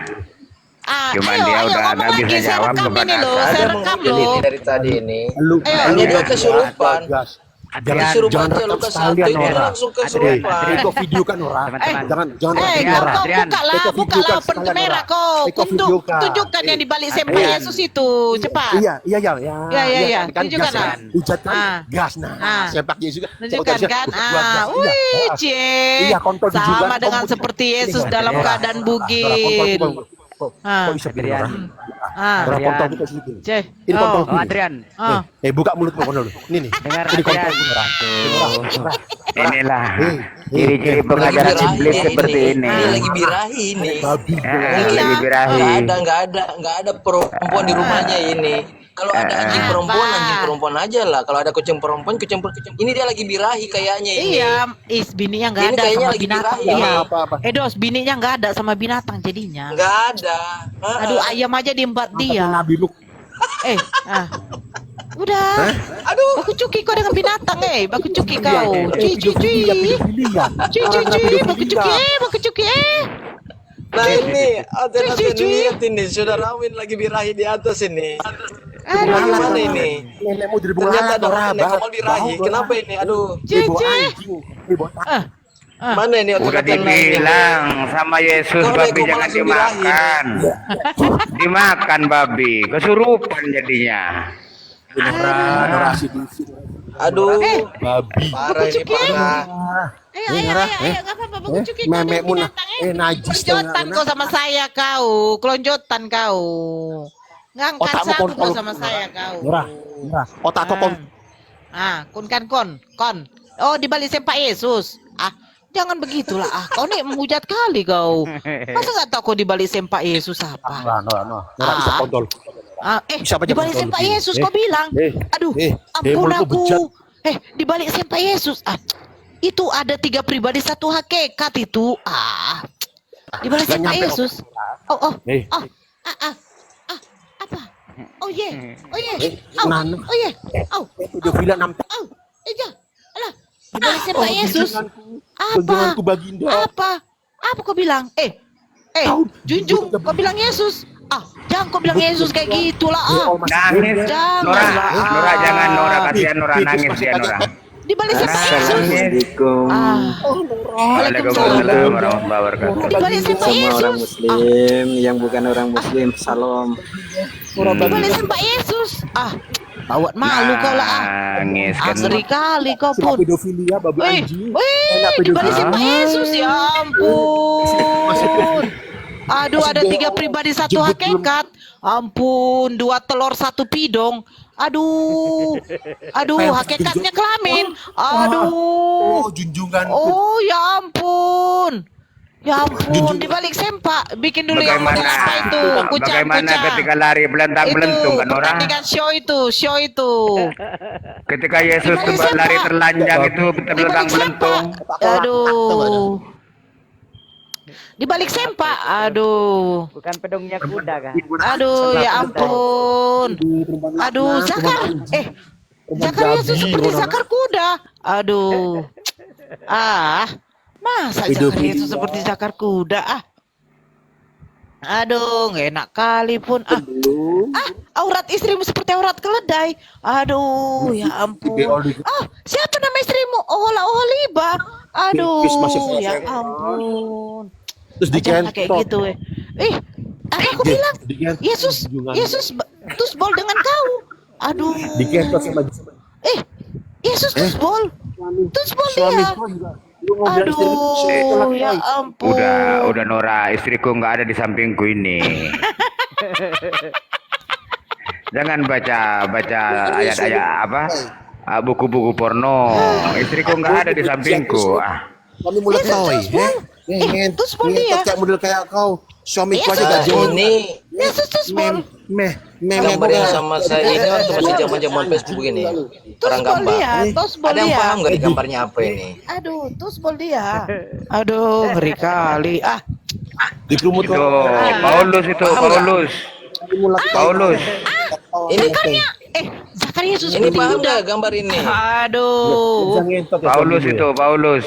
Cuman Ayo, dia udah ngomong nggak lagi. bisa Saya jawab rekam kepada ini loh. saya. Saya rekam loh. Dari tadi ini. Ayo. Dia kesurupan. Jangan aja rekam Lukas sekalian 1 ini Nora. langsung kesurupan. Eko video kan Nora. Jangan Kau rekam. buka lah open kamera kau. Tunjukkan yang di balik sempak Yesus itu. Cepat. Iya. Iya. Tunjukkan lah. Hujat kan gas sepak Yesus. Tunjukkan kan? Wih, cie. Iya, kontol Sama juga. dengan seperti Yesus dalam keadaan bugil. Kok bisa begini Nora? Nora kontol kita situ. Ini Oh, kontol gua. Adrian. Buka mulutmu kontol dulu. Ini. Dengar, Ini kontol Adrian. gua, Nora. Inilah ciri-ciri pengajaran iblis seperti ini. Ini lagi birahi ini. Babi. Lagi birahi. Nggak ada perempuan di rumahnya ini. Kalau ada anjing perempuan aja lah. Kalau ada kucing perempuan. Ini dia lagi birahi kayaknya ini. Iya, bininya nggak Ini ada kayaknya sama lagi binatang. birahi. Iya. Apa? Dos, bininya nggak ada sama binatang jadinya. Nggak ada. Aduh, ayam aja diembat dia. Nabi Luk. Udah. Aduh. Baku cuki kau dengan binatang, baku cuki kau. Cuy. Baku cuki. Nah ini, lihat ini, sudah rawin lagi birahi di atas ini. Gimana ini? Nenekmu dari bunga Ternyata ada Nora. nenek kamu birahi. Kenapa ini? Aduh. Mana ini? Udah dibilang sama Yesus Kau babi bego jangan langsung birahi. dimakan. Dimakan babi, kesurupan jadinya. Nora Aduh, Babi. parah ini parah. Ayo, nggak apa-apa, Bang Ucuki. Kau ada Memekmu binatang, najis kelonjotan kau sama saya kau, kelonjotan kau. Ngangkat Otakmu sapu kau kontol. sama saya kau. Murah. Otakku Kon. Oh, di balik sempak Yesus. Jangan begitulah. Kau nih menghujat kali kau. Masa nggak tahu kau di balik sempak Yesus apa? Nora bisa kontol. Bisa Di balik sempak Yesus kau bilang. Aduh, ampun aku. Di balik sempak Yesus. Itu ada 3 pribadi 1 hakikat itu. Di balik sempak Yesus. Apa? Oh ye. Pedofila nampak. Alah. Di balik sempak Yesus. Junjunganku baginda. Apa kau bilang? Junjung, kau bilang Yesus. Jangan kau bilang Yesus kayak gitulah. Nangis. Nora jangan, Nora, kasihan Nora, nangis dia Nora. Di balik sempak Yesus. Assalamualaikum. Waalaikumsalam warahmatullahi wabarakatuh. Di balik sempak Semua orang Yesus. muslim yang bukan orang muslim, salam. Di balik sempak Yesus. Tawat malu kau lah. Nangis kan. Seri kali kau pun. Pedofilia babi anjing. Di balik sempak Yesus, ya ampun. Aduh, ada 3 pribadi 1 hakikat. Ampun, 2 telur 1 pidong. Aduh, hakikatnya kelamin. Aduh. Junjunganku. Oh, ya ampun. Ya ampun, di balik sempak. Bikin dulu yang apa itu? Bagaimana ketika lari belentang-belentung kan Nora? Pertandingan show itu. Ketika Yesus lari terlanjang itu belentang-belentung. Aduh. Di balik sempak. Aduh. Bukan pedongnya kuda kan? Aduh, ya ampun. Aduh, Zakar. Zakar Yesus seperti Zakar kuda. Aduh. Masa Zakar Yesus seperti Zakar kuda? Aduh, nggak enak kali pun. Aurat istrimu seperti aurat keledai. Aduh, ya ampun. Siapa nama istrimu? Oholiba. Aduh, ya ampun. Terus Jangan kayak gitu. Apa aku bilang? Yesus tusbol dengan kau. Aduh. Yesus tusbol dia. Aduh, ya ampun. Udah Nora, istriku nggak ada di sampingku ini. Jangan baca ayat-ayat apa? Buku-buku porno. Istriku nggak ada di sampingku. Kami mulai Tusbol dia. Kayak model kayak kau. Suamiku aja gak jauh. Ini Yesus tusbol. gambar yang sama saya ini waktu masih zaman Facebook ini. Orang gambar. Ada yang paham nggak gambarnya apa ini? Aduh, tusbol dia. Aduh, ngeri kali. Dipromot Itu Paulus. Ini Zakar Yesus ini seperti paham kuda. nggak gambar ini? Aduh. Paulus.